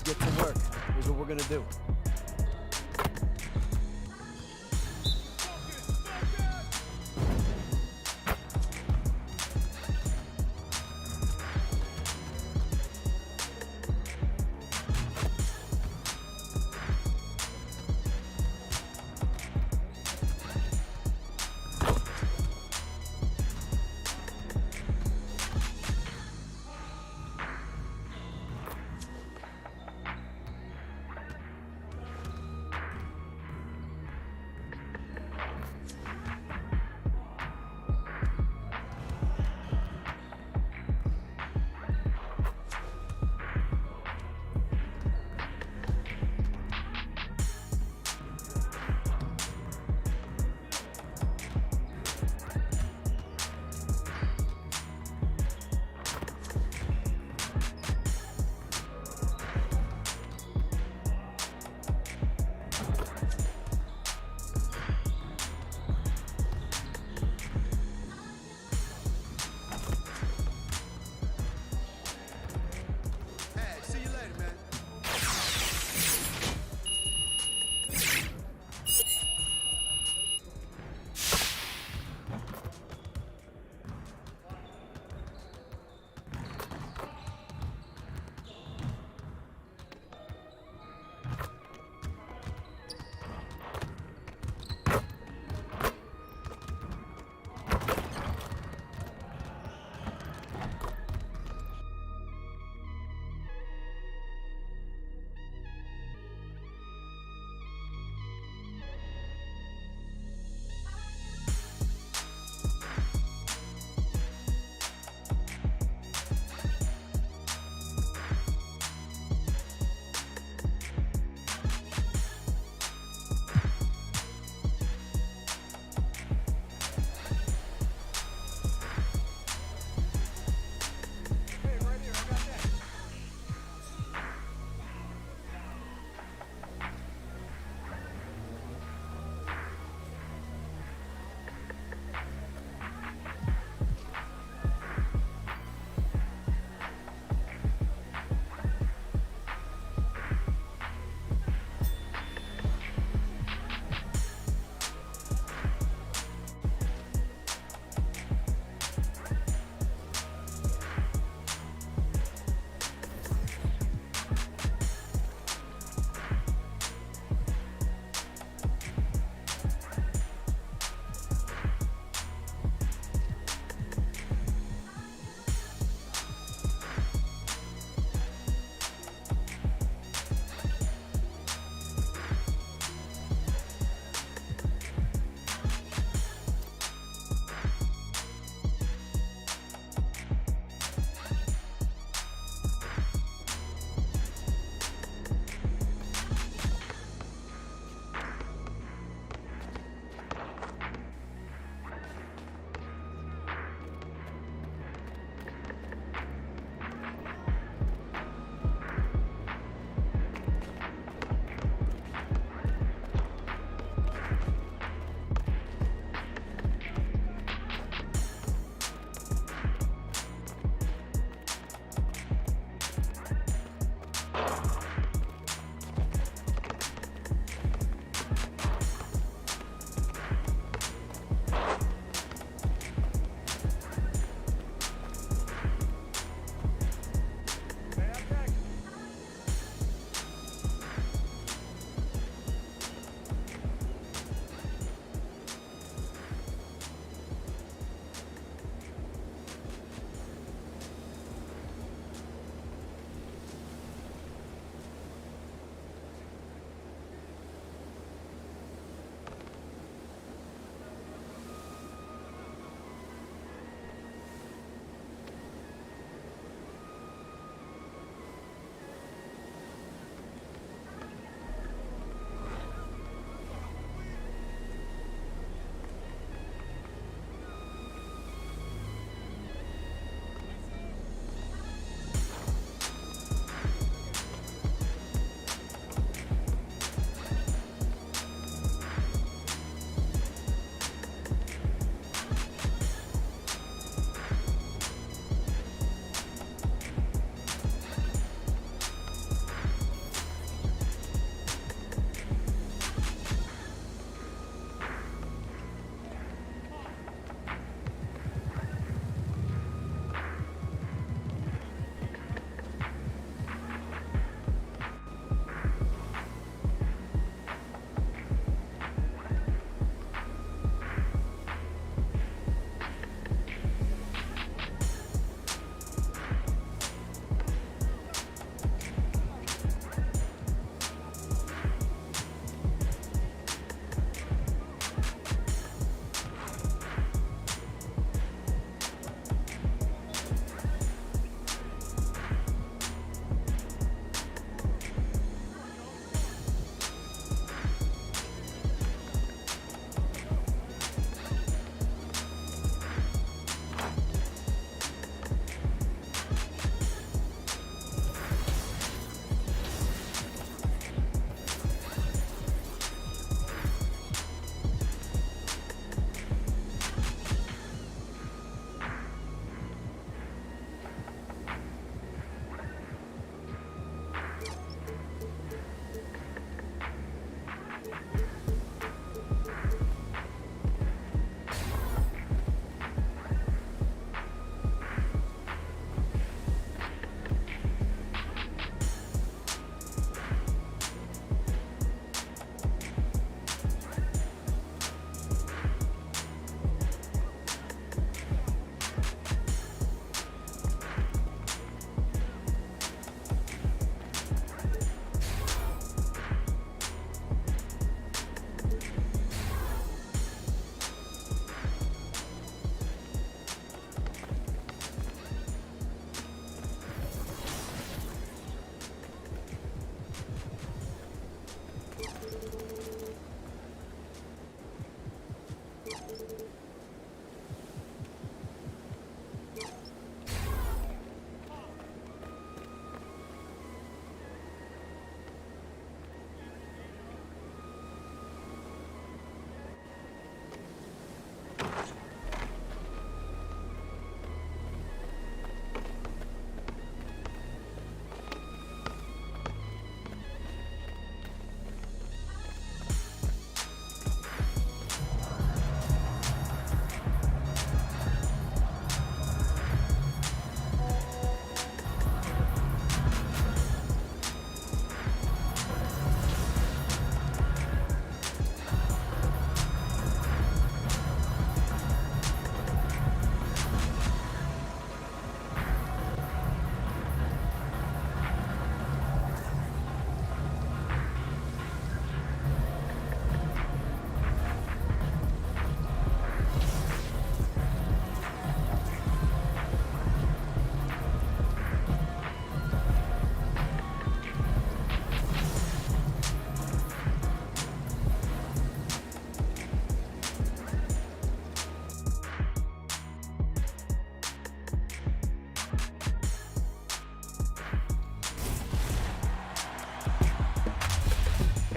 Get to work. Here's what we're gonna do.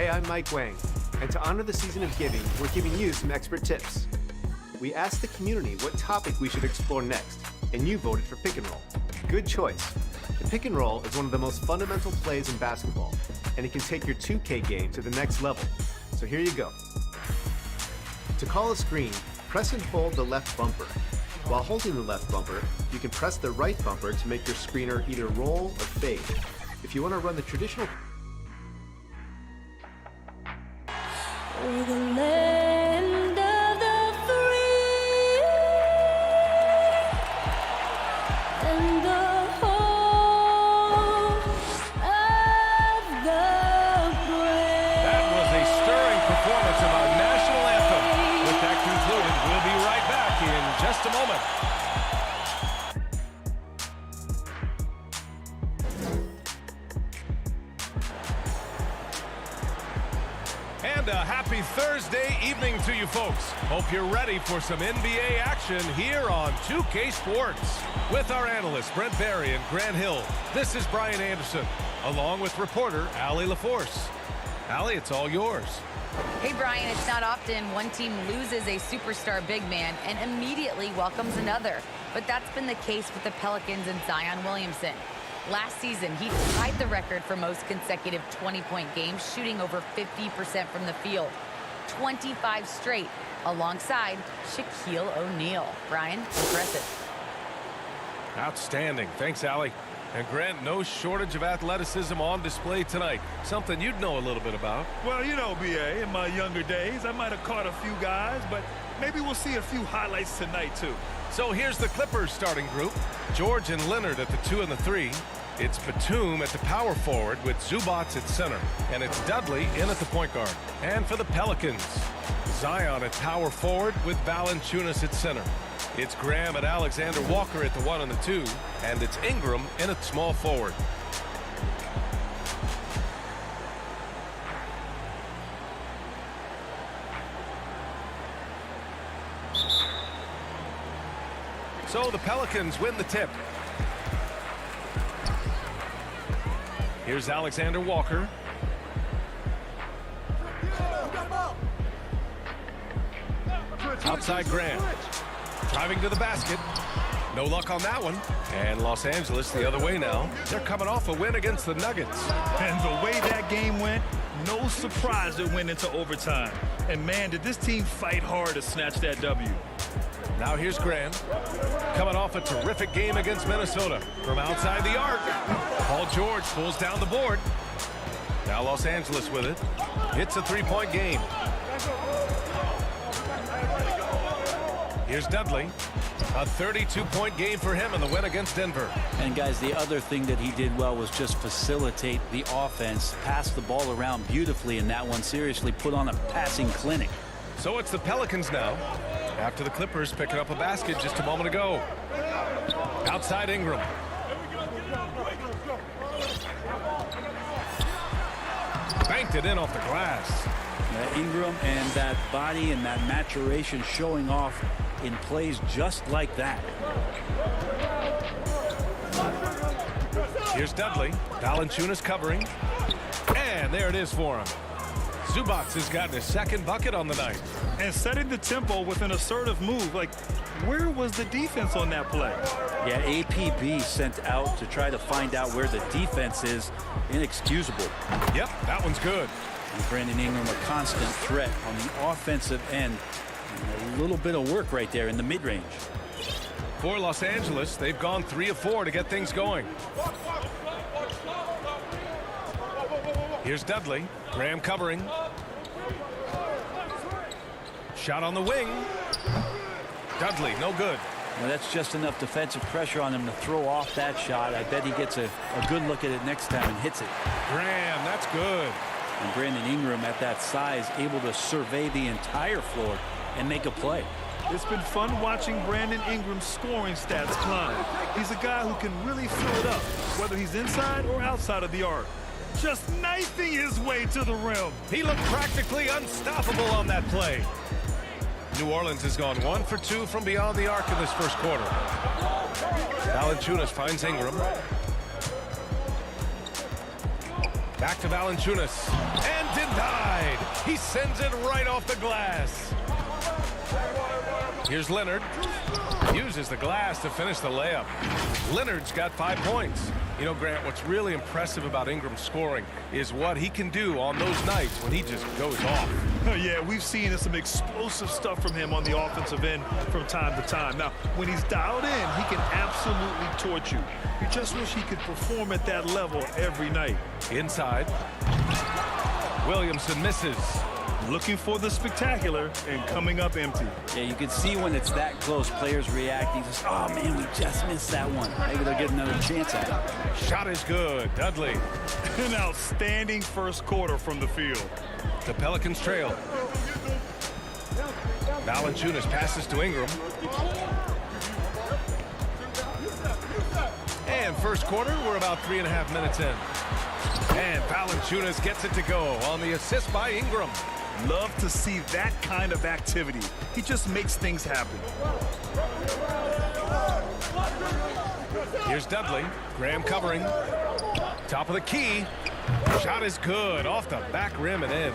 Hey, I'm Mike Wang, and to honor the season of giving, we're giving you some expert tips. We asked the community what topic we should explore next, and you voted for pick and roll. Good choice. The pick and roll is one of the most fundamental plays in basketball, and it can take your 2K game to the next level. So here you go. To call a screen, press and hold the left bumper. While holding the left bumper, you can press the right bumper to make your screener either roll or fade. If you want to run the traditional We're the land of the free and the home of the brave. That was a stirring performance of our national anthem. With that concluded, we'll be right back in just a moment. And a happy Thursday evening to you folks. Hope you're ready for some NBA action here on 2K Sports. With our analysts Brent Barry and Grant Hill, this is Brian Anderson, along with reporter Allie LaForce. Allie, it's all yours. Hey, Brian, it's not often one team loses a superstar big man and immediately welcomes another. But that's been the case with the Pelicans and Zion Williamson. Last season, he tied the record for most consecutive 20-point games, shooting over 50% from the field. 25 straight, alongside Shaquille O'Neal. Brian, impressive. Outstanding. Thanks, Allie. And Grant, no shortage of athleticism on display tonight. Something you'd know a little bit about. Well, you know, BA, in my younger days, I might have caught a few guys, but maybe we'll see a few highlights tonight, too. So here's the Clippers starting group. George and Leonard at the 2 and the 3. It's Batum at the power forward with Zubac at center. And it's Dudley in at the point guard. And for the Pelicans, Zion at power forward with Valanciunas at center. It's Graham and Alexander Walker at the 1 and the 2. And it's Ingram in at small forward. So the Pelicans win the tip. Here's Alexander Walker. Outside Grant. Driving to the basket. No luck on that one. And Los Angeles the other way now. They're coming off a win against the Nuggets. And the way that game went, no surprise it went into overtime. And man, did this team fight hard to snatch that W. Now here's Graham, coming off a terrific game against Minnesota. From outside the arc, Paul George pulls down the board. Now Los Angeles with it. It's a three-point game. Here's Dudley. A 32-point game for him in the win against Denver. And guys, the other thing that he did well was just facilitate the offense, pass the ball around beautifully in that one. Seriously, put on a passing clinic. So it's the Pelicans now, after the Clippers picking up a basket just a moment ago. Outside Ingram. Banked it in off the glass. Ingram and that body and that maturation showing off in plays just like that. Here's Dudley. Valanciunas covering. And there it is for him. Zubac has gotten his second bucket on the night. And setting the tempo with an assertive move. Like, where was the defense on that play? Yeah, APB sent out to try to find out where the defense is. Inexcusable. Yep, that one's good. And Brandon Ingram, a constant threat on the offensive end. And a little bit of work right there in the mid-range. For Los Angeles, they've gone 3 of 4 to get things going. Here's Dudley. Graham covering. Shot on the wing. Dudley, no good. Well, that's just enough defensive pressure on him to throw off that shot. I bet he gets a good look at it next time and hits it. Graham, that's good. And Brandon Ingram at that size, able to survey the entire floor and make a play. It's been fun watching Brandon Ingram's scoring stats climb. He's a guy who can really fill it up, whether he's inside or outside of the arc. Just knifing his way to the rim. He looked practically unstoppable on that play. New Orleans has gone 1 for 2 from beyond the arc in this first quarter. Valanciunas finds Ingram. Back to Valanciunas. And denied. He sends it right off the glass. Here's Leonard. Uses the glass to finish the layup. Leonard's got 5 points. You know, Grant, what's really impressive about Ingram's scoring is what he can do on those nights when he just goes off. Yeah, we've seen some explosive stuff from him on the offensive end from time to time. Now, when he's dialed in, he can absolutely torch you. You just wish he could perform at that level every night. Inside. Williamson misses. Looking for the spectacular and coming up empty. Yeah, you can see when it's that close, players reacting. Just, oh, man, we just missed that one. Maybe they'll get another chance at it. Shot is good. Dudley. An outstanding first quarter from the field. The Pelicans trail. Valanciunas passes to Ingram. And first quarter, we're about 3.5 minutes in. And Valanciunas gets it to go on the assist by Ingram. Love to see that kind of activity. He just makes things happen. Here's Dudley. Graham covering. Top of the key. Shot is good. Off the back rim and in.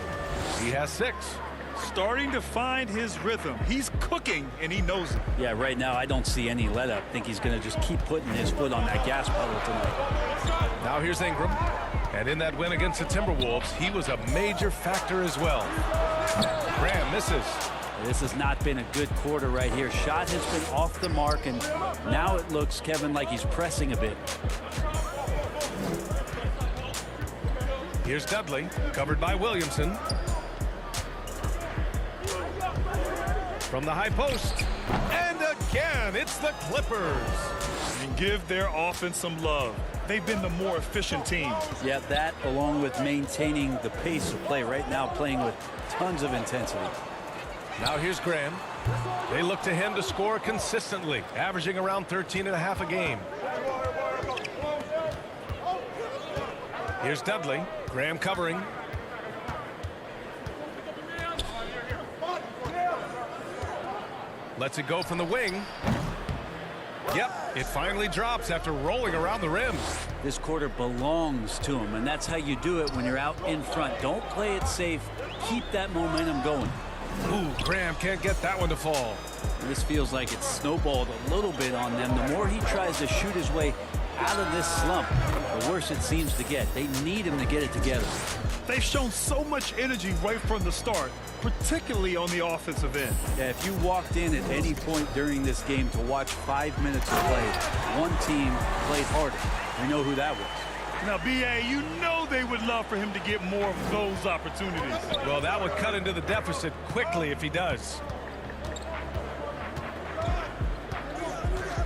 He has 6. Starting to find his rhythm. He's cooking, and he knows it. Yeah, right now I don't see any let up. I think he's going to just keep putting his foot on that gas pedal tonight. Now here's Ingram. And in that win against the Timberwolves, he was a major factor as well. Graham misses. This has not been a good quarter right here. Shot has been off the mark, and now it looks, Kevin, like he's pressing a bit. Here's Dudley, covered by Williamson. From the high post. And again, it's the Clippers. And give their offense some love. They've been the more efficient team. Yeah, that along with maintaining the pace of play right now, playing with tons of intensity. Now here's Graham. They look to him to score consistently, averaging around 13.5 a game. Here's Dudley. Graham covering. Lets it go from the wing. Yep, it finally drops after rolling around the rim. This quarter belongs to him, and that's how you do it when you're out in front. Don't play it safe. Keep that momentum going. Ooh, Graham can't get that one to fall. This feels like it's snowballed a little bit on them. The more he tries to shoot his way out of this slump, the worse it seems to get. They need him to get it together. They've shown so much energy right from the start, particularly on the offensive end. Yeah, if you walked in at any point during this game to watch 5 minutes of play, one team played harder. We know who that was. Now, B.A., you know they would love for him to get more of those opportunities. Well, that would cut into the deficit quickly if he does.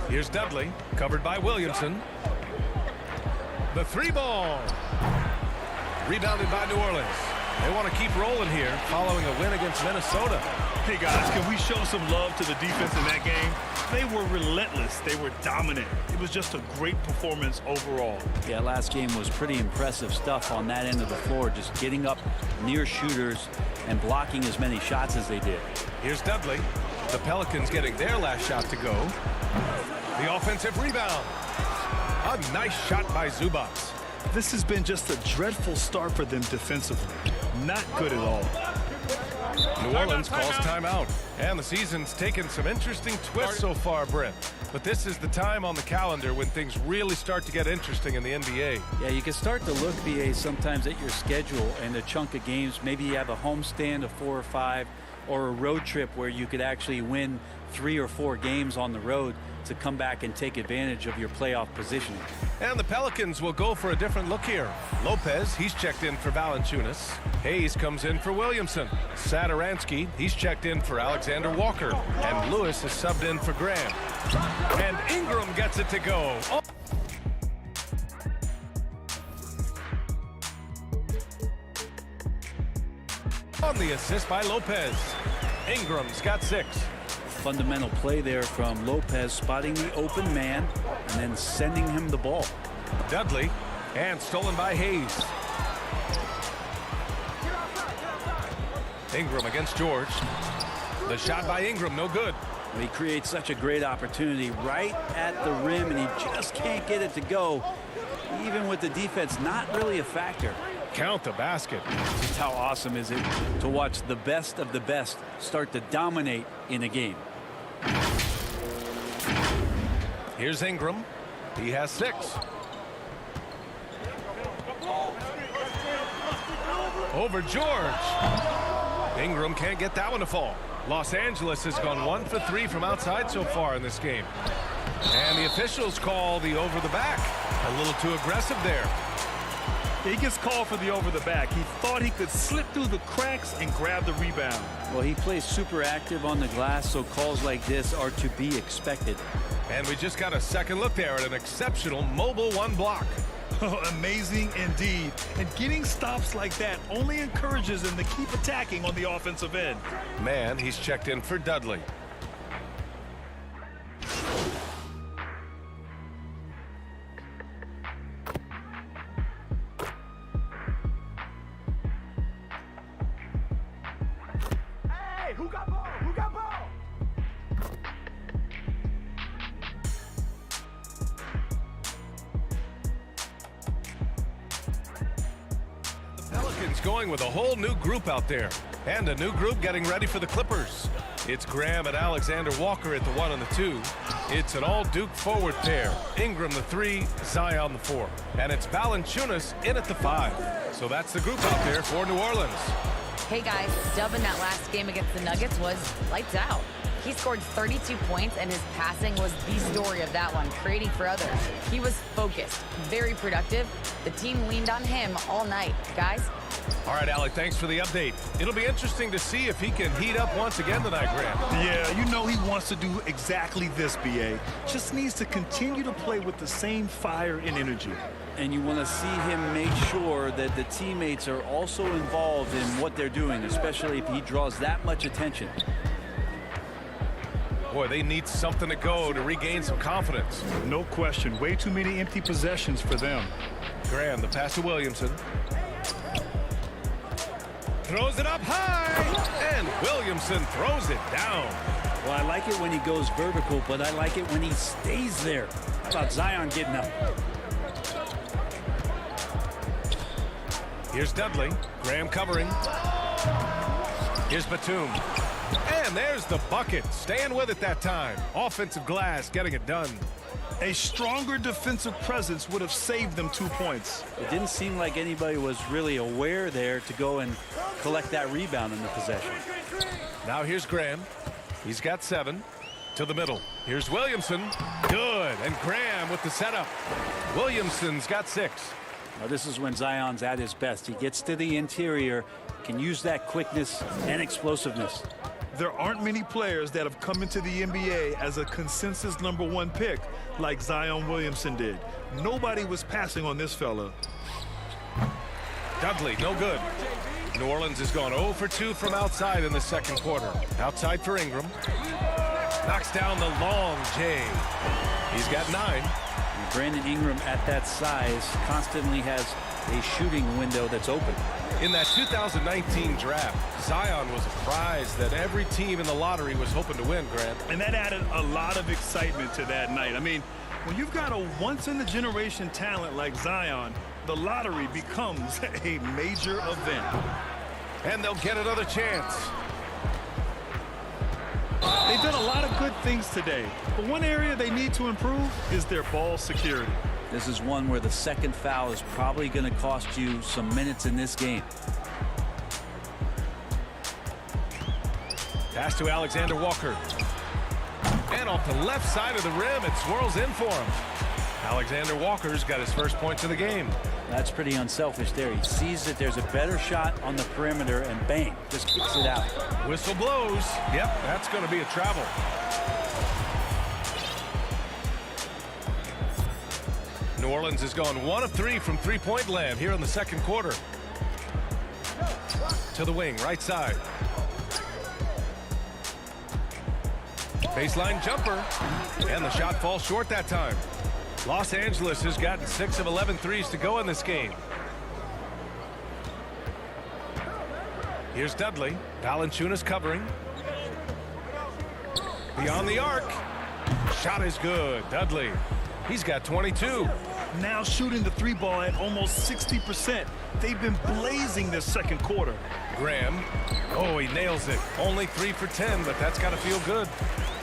Here's Dudley, covered by Williamson. The 3-ball. Rebounded by New Orleans. They want to keep rolling here following a win against Minnesota. Hey, guys, can we show some love to the defense in that game? They were relentless. They were dominant. It was just a great performance overall. Yeah, last game was pretty impressive stuff on that end of the floor, just getting up near shooters and blocking as many shots as they did. Here's Dudley. The Pelicans getting their last shot to go. The offensive rebound. A nice shot by Zubac. This has been just a dreadful start for them defensively. Not good at all. New Orleans calls timeout. And the season's taken some interesting twists so far, Brent. But this is the time on the calendar when things really start to get interesting in the NBA. Yeah, you can start to look, BA, sometimes at your schedule and a chunk of games. Maybe you have a homestand of 4 or 5 or a road trip where you could actually win 3 or 4 games on the road to come back and take advantage of your playoff positioning. And the Pelicans will go for a different look here. Lopez, he's checked in for Valanciunas. Hayes comes in for Williamson. Satoransky, he's checked in for Alexander Walker. And Lewis is subbed in for Graham. And Ingram gets it to go. Oh. On the assist by Lopez. Ingram's got 6. Fundamental play there from Lopez, spotting the open man and then sending him the ball. Dudley, and stolen by Hayes. Ingram against George. The shot by Ingram, no good. He creates such a great opportunity right at the rim, and he just can't get it to go. Even with the defense not really a factor. count the basket. Just how awesome is it to watch the best of the best start to dominate in a game. Here's Ingram. He has 6. Over George. Ingram can't get that one to fall. Los Angeles has gone 1 for 3 from outside so far in this game. And the officials call the over the back. A little too aggressive there. He gets called for the over the back. He thought he could slip through the cracks and grab the rebound. Well, he plays super active on the glass, so calls like this are to be expected. And we just got a second look there at an exceptional mobile 1 block. Amazing indeed. And getting stops like that only encourages them to keep attacking on the offensive end. Man, he's checked in for Dudley. Hey, who got ball? Who got ball? Pelicans going with a whole new group out there. And a new group getting ready for the Clippers. It's Graham and Alexander Walker at the 1 and the 2. It's an all-Duke forward pair. Ingram the 3, Zion the 4. And it's Valanciunas in at the 5. So that's the group out there for New Orleans. Hey guys, Dub in that last game against the Nuggets was lights out. He scored 32 points, and his passing was the story of that one, creating for others. He was focused, very productive. The team leaned on him all night. Guys? All right, Alec, thanks for the update. It'll be interesting to see if he can heat up once again tonight, Grant. Yeah, you know he wants to do exactly this, B.A. Just needs to continue to play with the same fire and energy. And you want to see him make sure that the teammates are also involved in what they're doing, especially if he draws that much attention. Boy, they need something to go to regain some confidence. No question. Way too many empty possessions for them. Graham, the pass to Williamson. Throws it up high, and Williamson throws it down. Well, I like it when he goes vertical, but I like it when he stays there. How about Zion getting up? Here's Dudley. Graham covering. Here's Batum. And there's the bucket. Staying with it that time. Offensive glass, getting it done. A stronger defensive presence would have saved them 2 points. It didn't seem like anybody was really aware there to go and collect that rebound in the possession. Now here's Graham. He's got 7. To the middle. Here's Williamson. Good. And Graham with the setup. Williamson's got 6. Now this is when Zion's at his best. He gets to the interior, can use that quickness and explosiveness. There aren't many players that have come into the NBA as a consensus #1 pick like Zion Williamson did. Nobody was passing on this fella. Dudley, no good. New Orleans has gone 0 for 2 from outside in the second quarter. Outside for Ingram. Knocks down the long J. He's got 9. And Brandon Ingram at that size constantly has a shooting window that's open. In that 2019 draft, Zion was a prize that every team in the lottery was hoping to win, Grant. And that added a lot of excitement to that night. I mean, when you've got a once-in-a-generation talent like Zion, the lottery becomes a major event. And they'll get another chance. They've done a lot of good things today, but one area they need to improve is their ball security. This is one where the second foul is probably going to cost you some minutes in this game. Pass to Alexander Walker. And off the left side of the rim, it swirls in for him. Alexander Walker's got his first points of the game. That's pretty unselfish there. He sees that there's a better shot on the perimeter and bang, just kicks it out. Whistle blows. Yep, that's going to be a travel. New Orleans has gone 1 of 3 from three-point land here in the second quarter. To the wing, right side. Baseline jumper. And the shot falls short that time. Los Angeles has gotten 6 of 11 threes to go in this game. Here's Dudley. Valanciunas covering. Beyond the arc. Shot is good. Dudley. He's got 22. now shooting the three ball at almost 60%. They've been blazing this second quarter. Graham, oh, he nails it. Only 3 for 10, but that's got to feel good.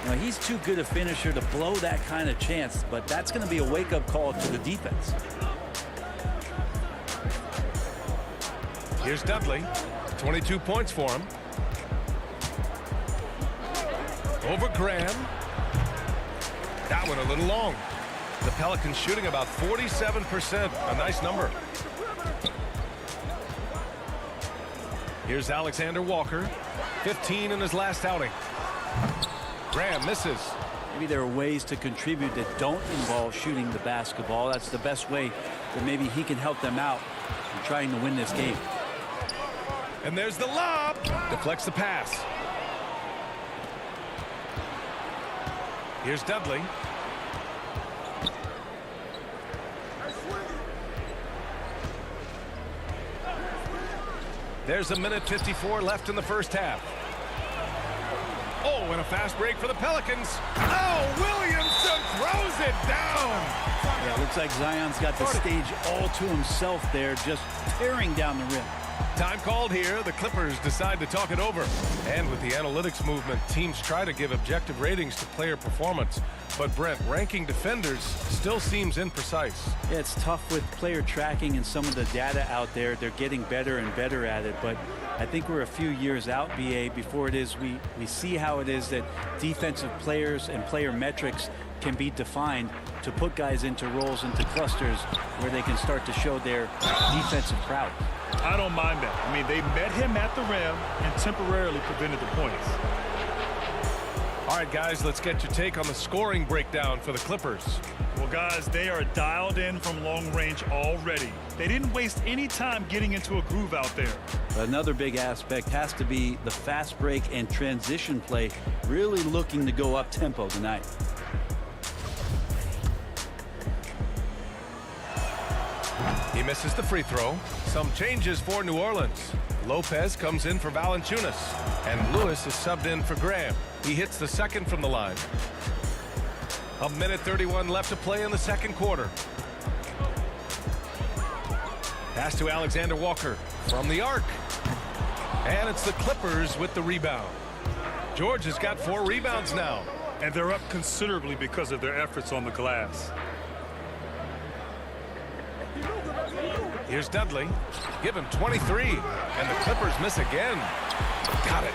Now, he's too good a finisher to blow that kind of chance, but that's going to be a wake-up call to the defense. Here's Dudley, 22 points for him. Over Graham. That one a little long. The Pelicans shooting about 47%, a nice number. Here's Alexander Walker, 15 in his last outing. Graham misses. Maybe there are ways to contribute that don't involve shooting the basketball. That's the best way that maybe he can help them out in trying to win this game. And there's the lob. Deflects the pass. Here's Dudley. There's 1:54 left in the first half. Oh, and a fast break for the Pelicans. Oh, Williamson throws it down. Yeah, it looks like Zion's got the stage all to himself there, just tearing down the rim. Time called here. The Clippers decide to talk it over. And with the analytics movement, teams try to give objective ratings to player performance. But Brent, ranking defenders still seems imprecise. Yeah, it's tough with player tracking and some of the data out there. They're getting better and better at it. But I think we're a few years out, BA, before it is we see how it is that defensive players and player metrics can be defined to put guys into roles, into clusters where they can start to show their defensive prowess. I don't mind that. I mean, they met him at the rim and temporarily prevented the points. All right, guys, let's get your take on the scoring breakdown for the Clippers. Well, guys, they are dialed in from long range already. They didn't waste any time getting into a groove out there. Another big aspect has to be the fast break and transition play, really looking to go up tempo tonight. He misses the free throw. Some changes for New Orleans. Lopez comes in for Valanciunas, and Lewis is subbed in for Graham. He hits the second from the line. 1:31 left to play in the second quarter. Pass to Alexander Walker from the arc. And it's the Clippers with the rebound. George has got 4 rebounds now. And they're up considerably because of their efforts on the glass. Here's Dudley. Give him 23. And the Clippers miss again. Got it.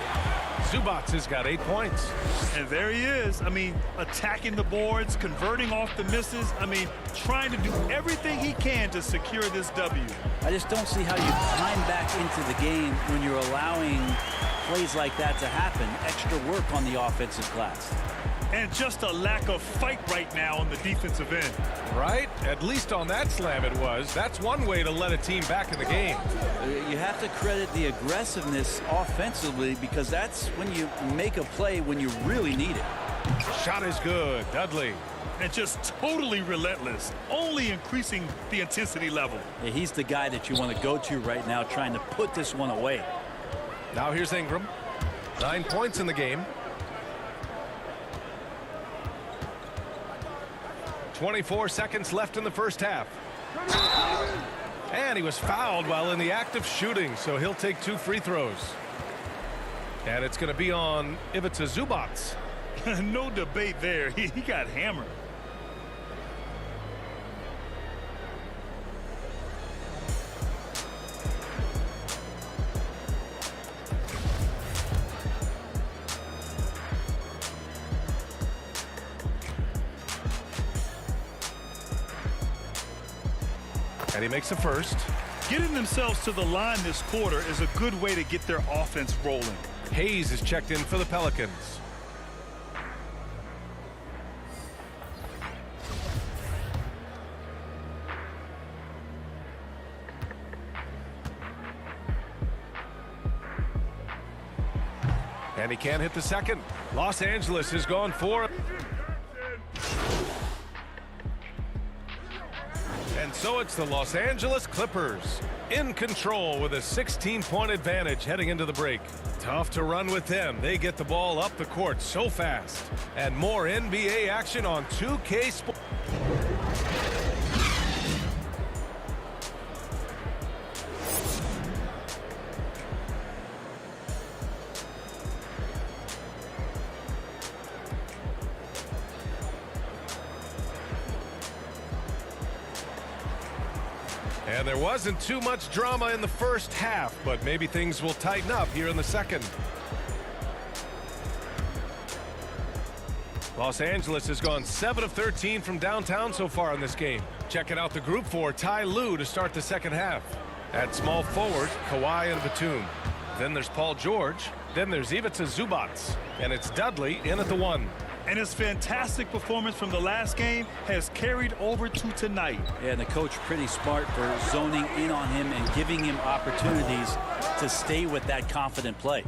Zubac has got 8 points. And there he is. I mean, attacking the boards, converting off the misses. I mean, trying to do everything he can to secure this W. I just don't see how you climb back into the game when you're allowing plays like that to happen. Extra work on the offensive glass. And just a lack of fight right now on the defensive end. Right? At least on that slam it was. That's one way to let a team back in the game. You have to credit the aggressiveness offensively, because that's when you make a play when you really need it. Shot is good. Dudley. And just totally relentless, only increasing the intensity level. Yeah, he's the guy that you want to go to right now, trying to put this one away. Now here's Ingram. 9 points in the game. 24 seconds left in the first half. And he was fouled while in the act of shooting, so he'll take 2 free throws. And it's going to be on Ivica Zubac. No debate there. He got hammered. And he makes the first. Getting themselves to the line this quarter is a good way to get their offense rolling. Hayes is checked in for the Pelicans. And he can't hit the second. Los Angeles has gone for it. And so it's the Los Angeles Clippers in control with a 16-point advantage heading into the break. Tough to run with them. They get the ball up the court so fast. And more NBA action on 2K Sports. And there wasn't too much drama in the first half, but maybe things will tighten up here in the second. Los Angeles has gone 7 of 13 from downtown so far in this game. Checking out the group for Ty Lue to start the second half. At small forward, Kawhi and Batum. Then there's Paul George. Then there's Ivica Zubac. And it's Dudley in at the 1. And his fantastic performance from the last game has carried over to tonight. Yeah, and the coach pretty smart for zoning in on him and giving him opportunities to stay with that confident play.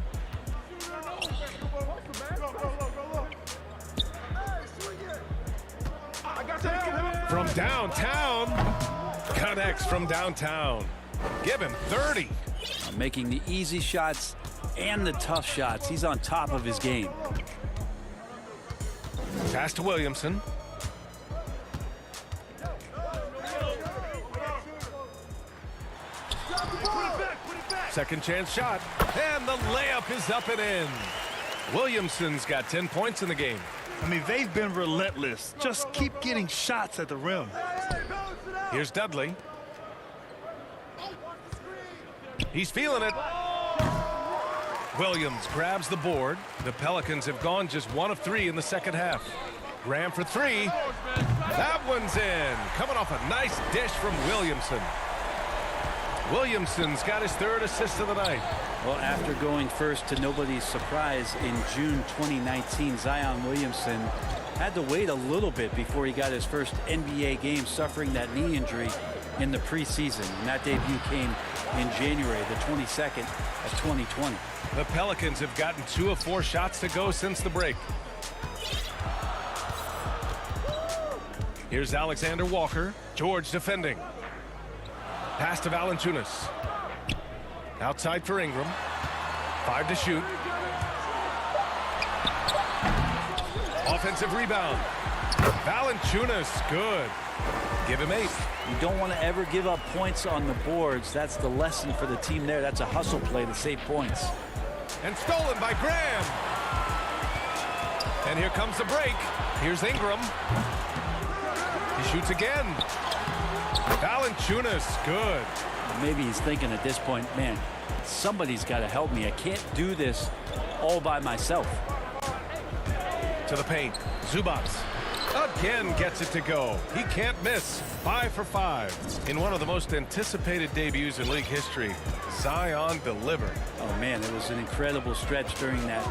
From downtown, connects from downtown. Give him 30. Making the easy shots and the tough shots. He's on top of his game. Pass to Williamson. Second chance shot. And the layup is up and in. Williamson's got 10 points in the game. I mean, they've been relentless. Just keep getting shots at the rim. Here's Dudley. He's feeling it. Williams grabs the board. The Pelicans have gone just 1 of 3 in the second half. Graham for 3. That one's in. Coming off a nice dish from Williamson. Williamson's got his 3rd assist of the night. Well, after going first to nobody's surprise in June 2019, Zion Williamson had to wait a little bit before he got his first NBA game, suffering that knee injury in the preseason. And that debut came in January, the 22nd of 2020. The Pelicans have gotten 2 of 4 shots to go since the break. Here's Alexander Walker. George defending. Pass to Valanciunas. Outside for Ingram. 5 to shoot. Offensive rebound. Valanciunas, good. Give him 8. You don't want to ever give up points on the boards. That's the lesson for the team there. That's a hustle play to save points. And stolen by Graham. And here comes the break. Here's Ingram. He shoots again. Valanciunas, good. Maybe he's thinking at this point, man, somebody's got to help me. I can't do this all by myself. To the paint. Zubac again gets it to go. He can't miss. 5 for 5. In one of the most anticipated debuts in league history, Zion delivered. Oh, man, it was an incredible stretch during that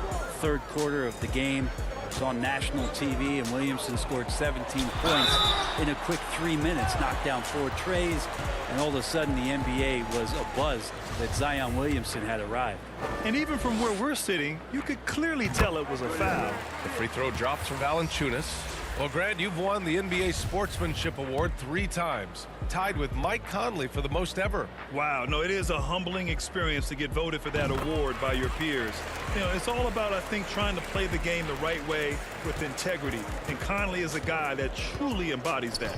3rd quarter of the game. It was on national TV, and Williamson scored 17 points in a quick 3 minutes, knocked down 4 treys, and all of a sudden the NBA was abuzz that Zion Williamson had arrived. And even from where we're sitting, you could clearly tell it was a foul. The free throw drops from Valanciunas. Well, Grant, you've won the NBA Sportsmanship Award 3 times, tied with Mike Conley for the most ever. Wow, no, it is a humbling experience to get voted for that award by your peers. You know, it's all about, I think, trying to play the game the right way with integrity. And Conley is a guy that truly embodies that.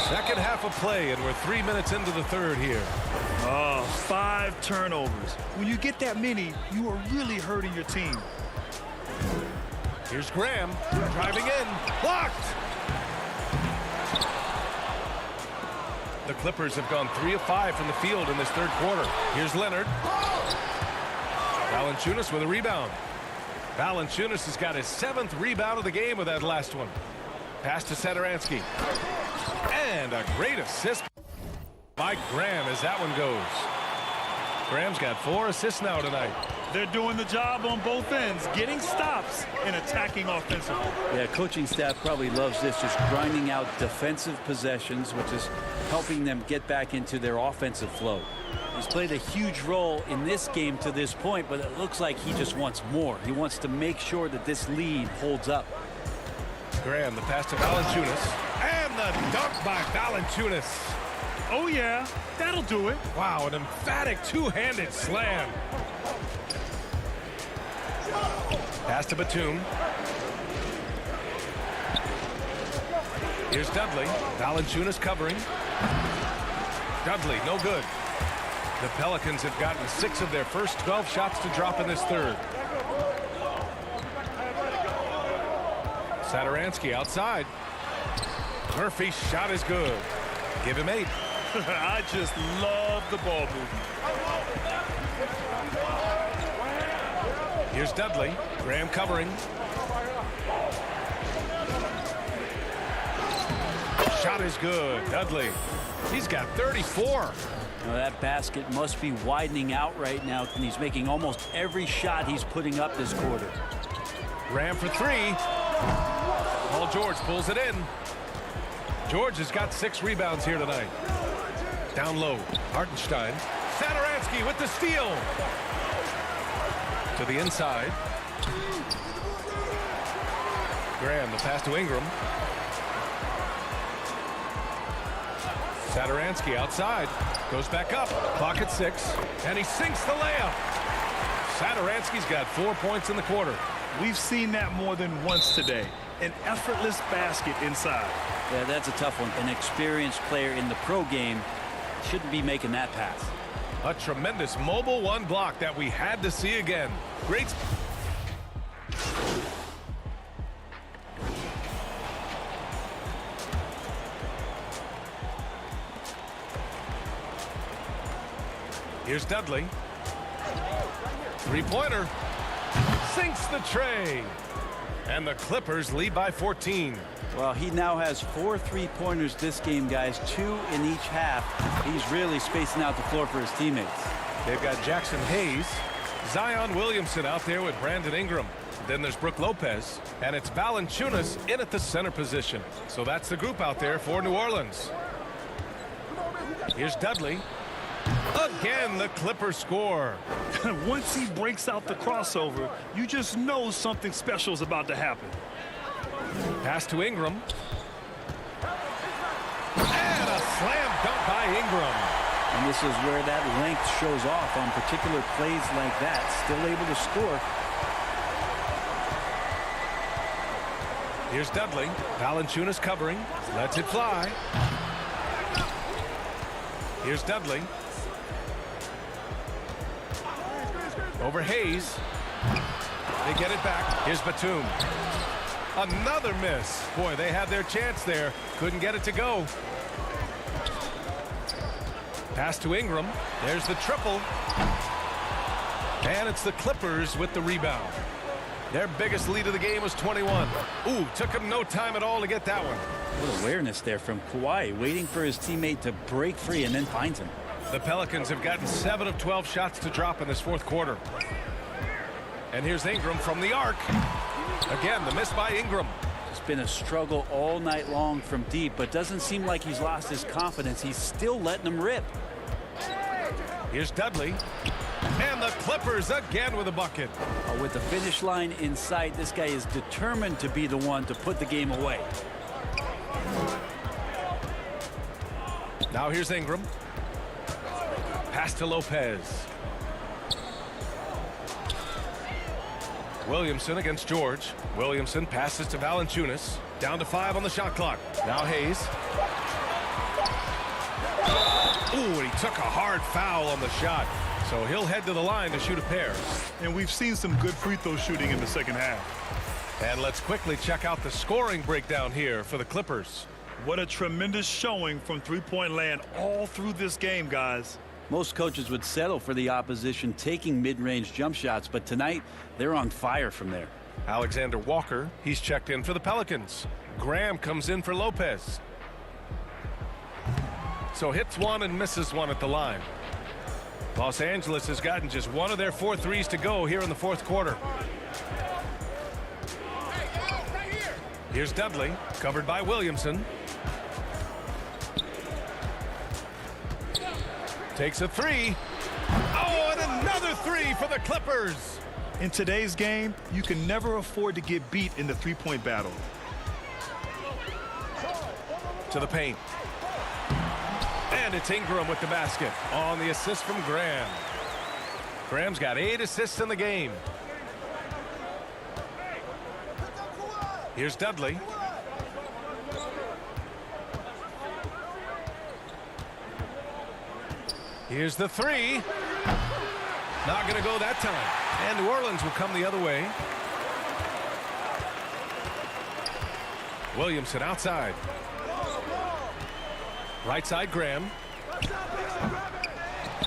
Second half of play, and we're 3 minutes into the 3rd here. Oh, 5 turnovers. When you get that many, you are really hurting your team. Here's Graham driving in, blocked. The Clippers have gone 3 of 5 from the field in this 3rd quarter. Here's Leonard. Valanciunas with a rebound. Valanciunas has got his 7th rebound of the game with that last one. Pass to Satoransky. And a great assist by Graham as that one goes. Graham's got 4 assists now tonight. They're doing the job on both ends, getting stops and attacking offensively. Yeah, coaching staff probably loves this, just grinding out defensive possessions, which is helping them get back into their offensive flow. He's played a huge role in this game to this point, but it looks like he just wants more. He wants to make sure that this lead holds up. Graham, the pass to Valanciunas. And the dunk by Valanciunas. Oh, yeah, that'll do it. Wow, an emphatic 2-handed slam. Pass to Batum. Here's Dudley. Valanciunas covering. Dudley, no good. The Pelicans have gotten 6 of their first 12 shots to drop in this 3rd. Satoransky outside. Murphy's shot is good. Give him 8. I just love the ball movement. Here's Dudley. Graham covering. Shot is good. Dudley. He's got 34. Now that basket must be widening out right now, and he's making almost every shot he's putting up this quarter. Graham for 3. Paul George pulls it in. George has got 6 rebounds here tonight. Down low. Hartenstein. Satoransky with the steal. To the inside. Graham, the pass to Ingram. Satoransky outside. Goes back up. Clock at 6. And he sinks the layup. Satoransky's got 4 points in the quarter. We've seen that more than once today. An effortless basket inside. Yeah, that's a tough one. An experienced player in the pro game shouldn't be making that pass. A tremendous mobile 1 block that we had to see again. Great. Here's Dudley. 3-pointer. Sinks the tray. And the Clippers lead by 14. Well, he now has 4 3-pointers this game, guys. 2 in each half. He's really spacing out the floor for his teammates. They've got Jackson Hayes, Zion Williamson out there with Brandon Ingram. Then there's Brook Lopez, and it's Valanciunas in at the center position. So that's the group out there for New Orleans. Here's Dudley. Again, the Clippers score. Once he breaks out the crossover, you just know something special is about to happen. Pass to Ingram. And a slam dunk by Ingram. And this is where that length shows off on particular plays like that. Still able to score. Here's Dudley. Valanciunas covering. Lets it fly. Here's Dudley. Over Hayes. They get it back. Here's Batum. Another miss. Boy, they had their chance there. Couldn't get it to go. Pass to Ingram. There's the triple. And it's the Clippers with the rebound. Their biggest lead of the game was 21. Ooh, took him no time at all to get that one. What awareness there from Kawhi, waiting for his teammate to break free and then finds him. The Pelicans have gotten 7 of 12 shots to drop in this 4th quarter. And here's Ingram from the arc. Again, the miss by Ingram. It's been a struggle all night long from deep, but doesn't seem like he's lost his confidence. He's still letting them rip. Here's Dudley. And the Clippers again with a bucket. With the finish line in sight, this guy is determined to be the one to put the game away. Now here's Ingram. Pass to Lopez. Williamson against George. Williamson passes to Valanciunas. Down to 5 on the shot clock. Now Hayes. Ooh, and he took a hard foul on the shot. So he'll head to the line to shoot a pair. And we've seen some good free throw shooting in the second half. And let's quickly check out the scoring breakdown here for the Clippers. What a tremendous showing from three-point land all through this game, guys. Most coaches would settle for the opposition taking mid-range jump shots, but tonight they're on fire from there. Alexander Walker, he's checked in for the Pelicans. Graham comes in for Lopez. So hits one and misses one at the line. Los Angeles has gotten just one of their 4 threes to go here in the 4th quarter. Here's Dudley, covered by Williamson. Takes a 3. Oh, and another 3 for the Clippers. In today's game, you can never afford to get beat in the three-point battle. To the paint. And it's Ingram with the basket on the assist from Graham. Graham's got 8 assists in the game. Here's Dudley. Here's the 3. Not going to go that time. And New Orleans will come the other way. Williamson outside. Right side, Graham.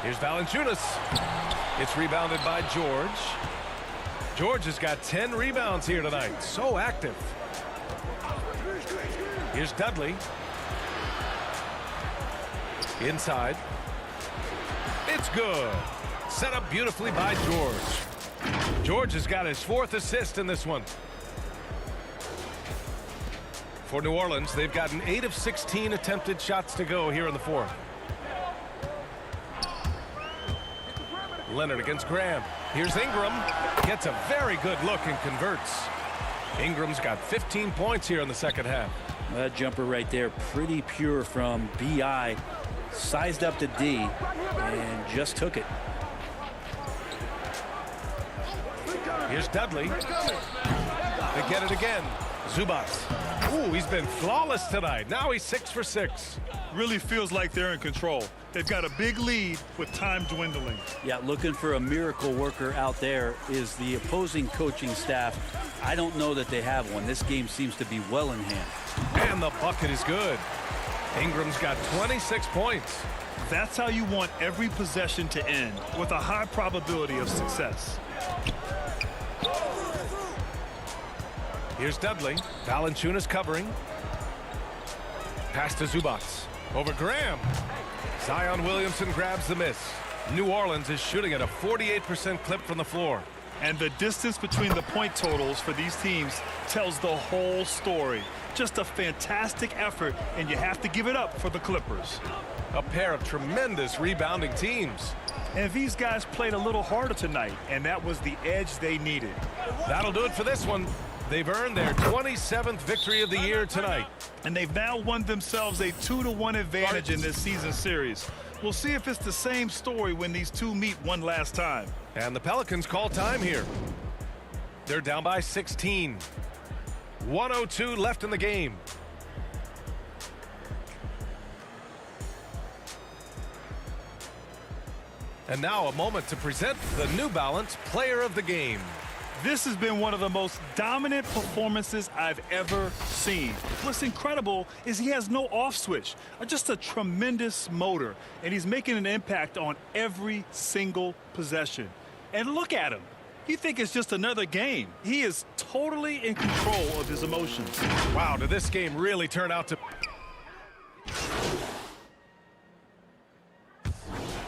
Here's Valanciunas. It's rebounded by George. George has got 10 rebounds here tonight. So active. Here's Dudley. Inside. It's good. Set up beautifully by George. George has got his 4th assist in this one. For New Orleans, they've gotten 8 of 16 attempted shots to go here in the 4th. Leonard against Graham. Here's Ingram. Gets a very good look and converts. Ingram's got 15 points here in the second half. That jumper right there, pretty pure from B.I. Sized up to D and just took it. Here's Dudley. They get it again. Zubac. Ooh, he's been flawless tonight. Now he's 6 for 6. Really feels like they're in control. They've got a big lead with time dwindling. Yeah, looking for a miracle worker out there is the opposing coaching staff. I don't know that they have one. This game seems to be well in hand. And the bucket is good. Ingram's got 26 points. That's how you want every possession to end, with a high probability of success. Here's Dudley. Valanciunas covering. Pass to Zubac. Over Graham. Zion Williamson grabs the miss. New Orleans is shooting at a 48% clip from the floor. And the distance between the point totals for these teams tells the whole story. Just a fantastic effort, and you have to give it up for the Clippers. A pair of tremendous rebounding teams. And these guys played a little harder tonight, and that was the edge they needed. That'll do it for this one. They've earned their 27th victory of the year tonight. And they've now won themselves a 2-1 advantage in this season series. We'll see if it's the same story when these two meet one last time. And the Pelicans call time here. They're down by 16. 1:02 left in the game. And now a moment to present the New Balance Player of the Game. This has been one of the most dominant performances I've ever seen. What's incredible is he has no off switch, just a tremendous motor, and he's making an impact on every single possession. And look at him. You think it's just another game. He is totally in control of his emotions. Wow, did this game really turn out to...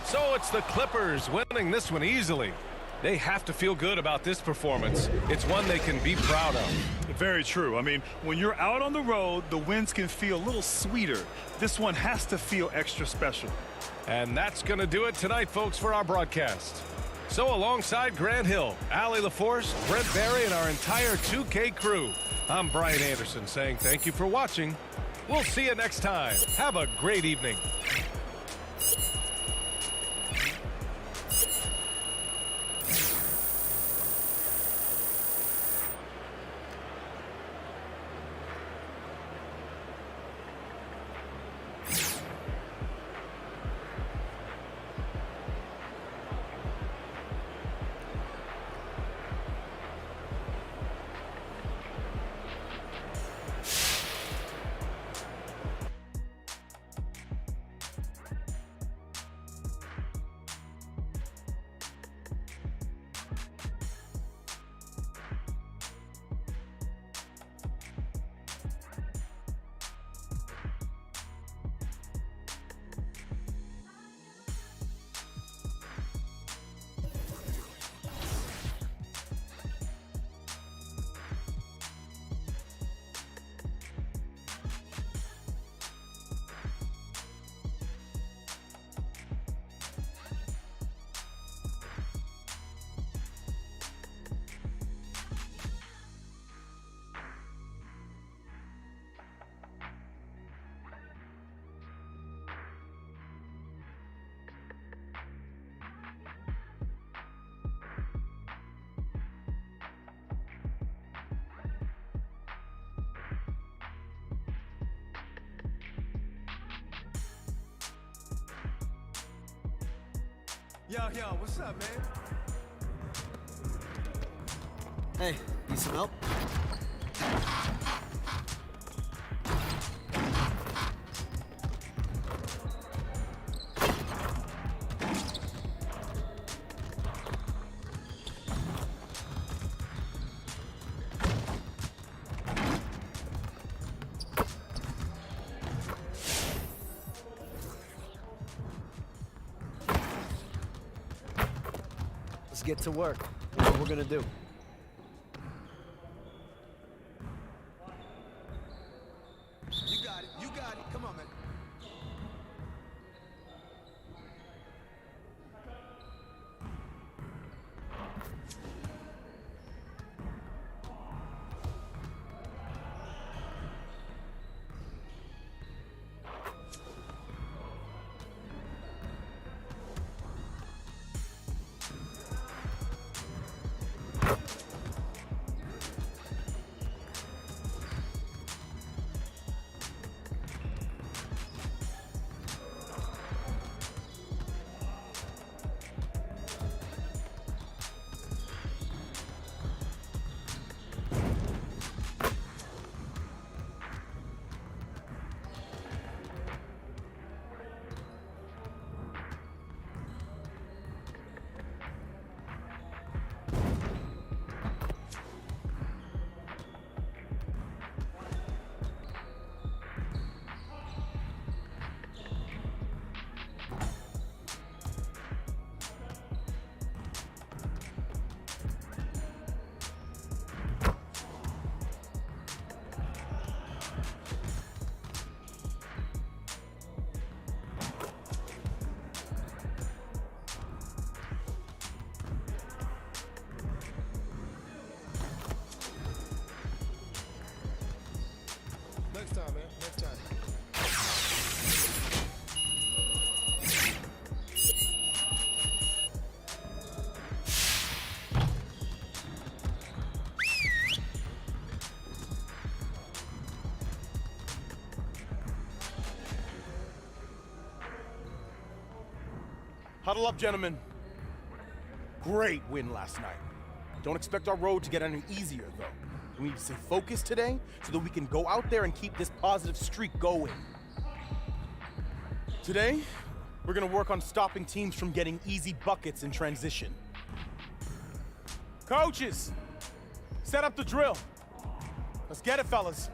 So it's the Clippers winning this one easily. They have to feel good about this performance. It's one they can be proud of. Very true. I mean, when you're out on the road, the wins can feel a little sweeter. This one has to feel extra special. And that's going to do it tonight, folks, for our broadcast. So alongside Grant Hill, Allie LaForce, Brent Barry, and our entire 2K crew, I'm Brian Anderson saying thank you for watching. We'll see you next time. Have a great evening. Yo, what's up, man? Hey, need some help? get to work. Here's what we're gonna do. You got it. You got it. Come on, man. Next time, man. Next time. Huddle up, gentlemen. Great win last night. Don't expect our road to get any easier, though. We need to stay focused today so that we can go out there and keep this positive streak going. Today, we're gonna work on stopping teams from getting easy buckets in transition. Coaches, set up the drill. Let's get it, fellas.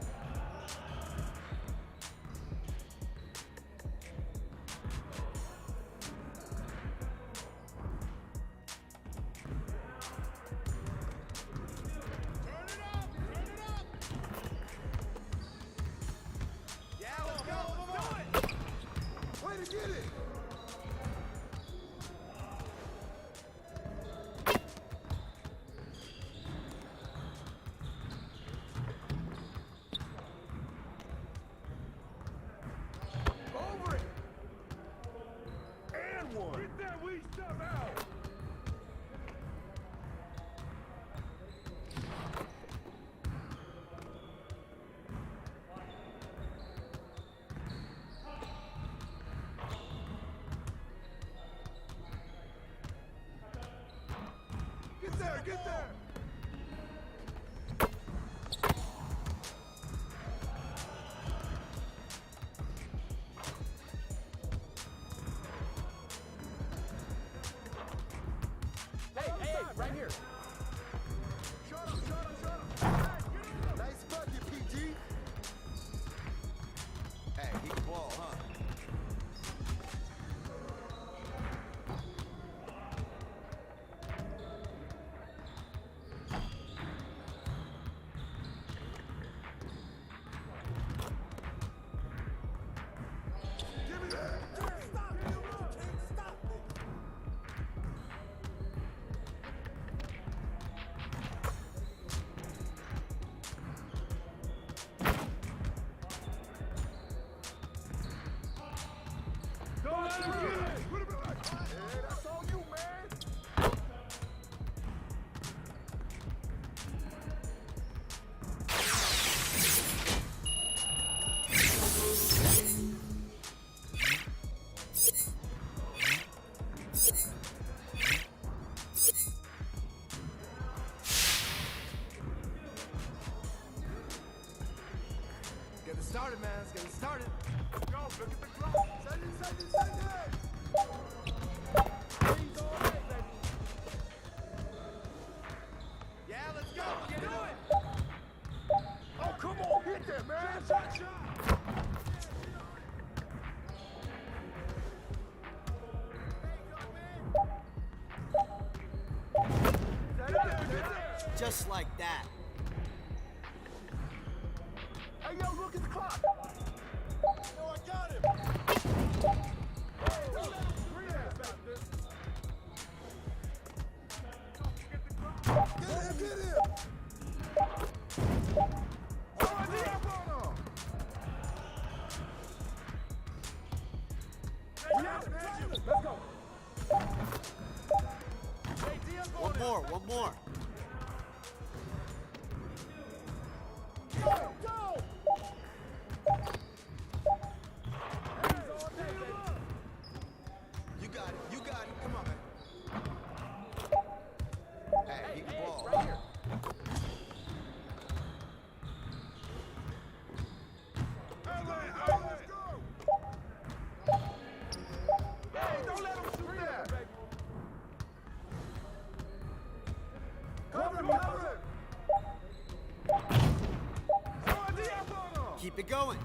Get there! Hey, right here. Shut him! Nice bucket, PG. Hey, he can ball, huh? Getting started, man. It's getting started. Go, look at the clock. Send it. He's all right, baby. Yeah, let's go. Let's do it. Oh, come on. Hit that, man. Shot. Just like that. Hey, yo, look at the clock. Yo, I got him. Get him. Let's go. One more. Go! You got it. Come on, man. Hey, get the ball. Right here. Let's go! Hey, don't let him shoot that. Cover him. Keep it going.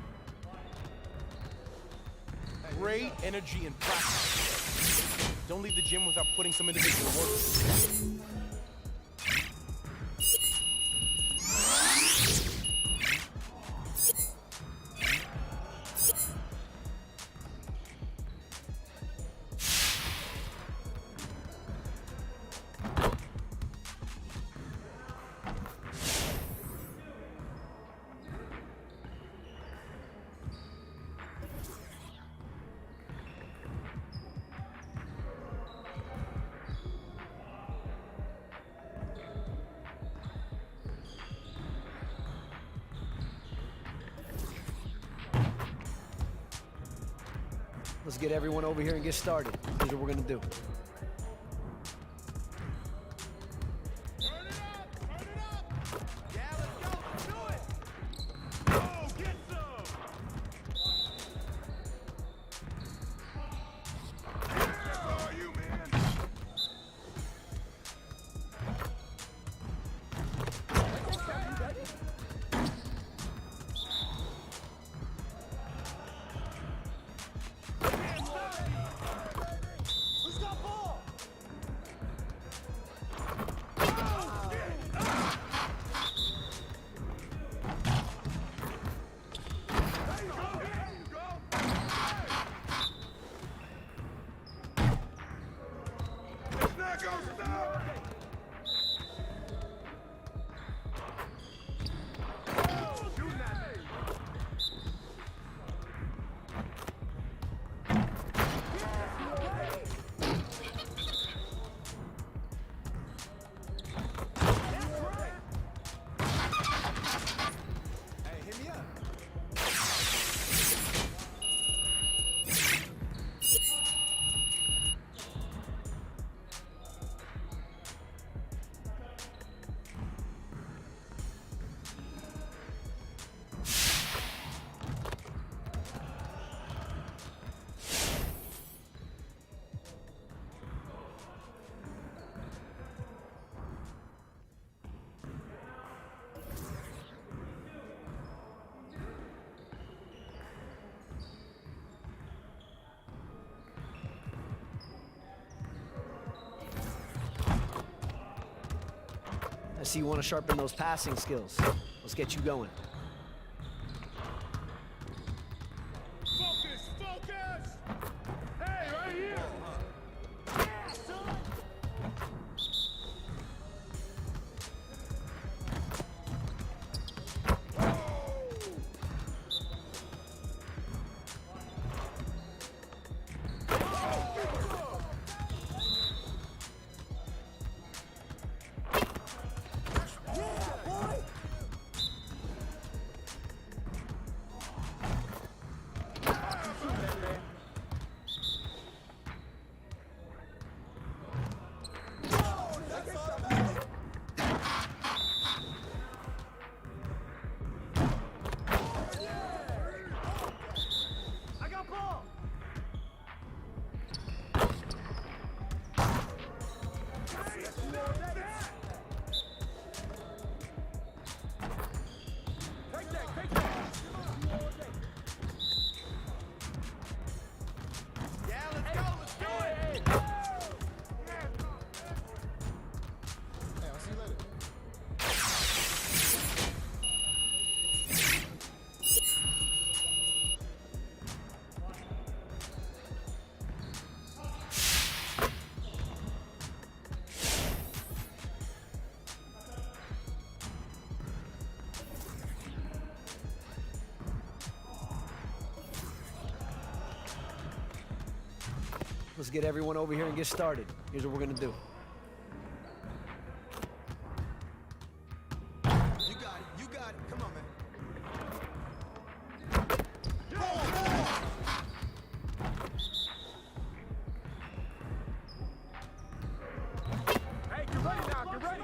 Great energy in practice. Don't leave the gym without putting some individual work. Let's get everyone over here and get started. Here's what we're gonna do. I see you want to sharpen those passing skills. Let's get you going. Focus! Hey, right here! Yeah, son! Let's get everyone over here and get started. Here's what we're gonna do. You got it. You got it. Come on, man. Hey, get ready now, get ready.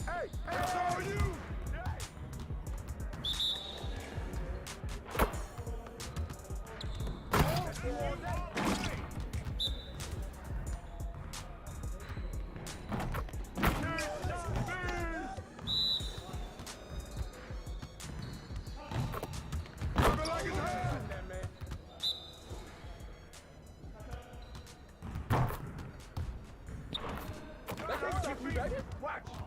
Hey, so are you? Watch.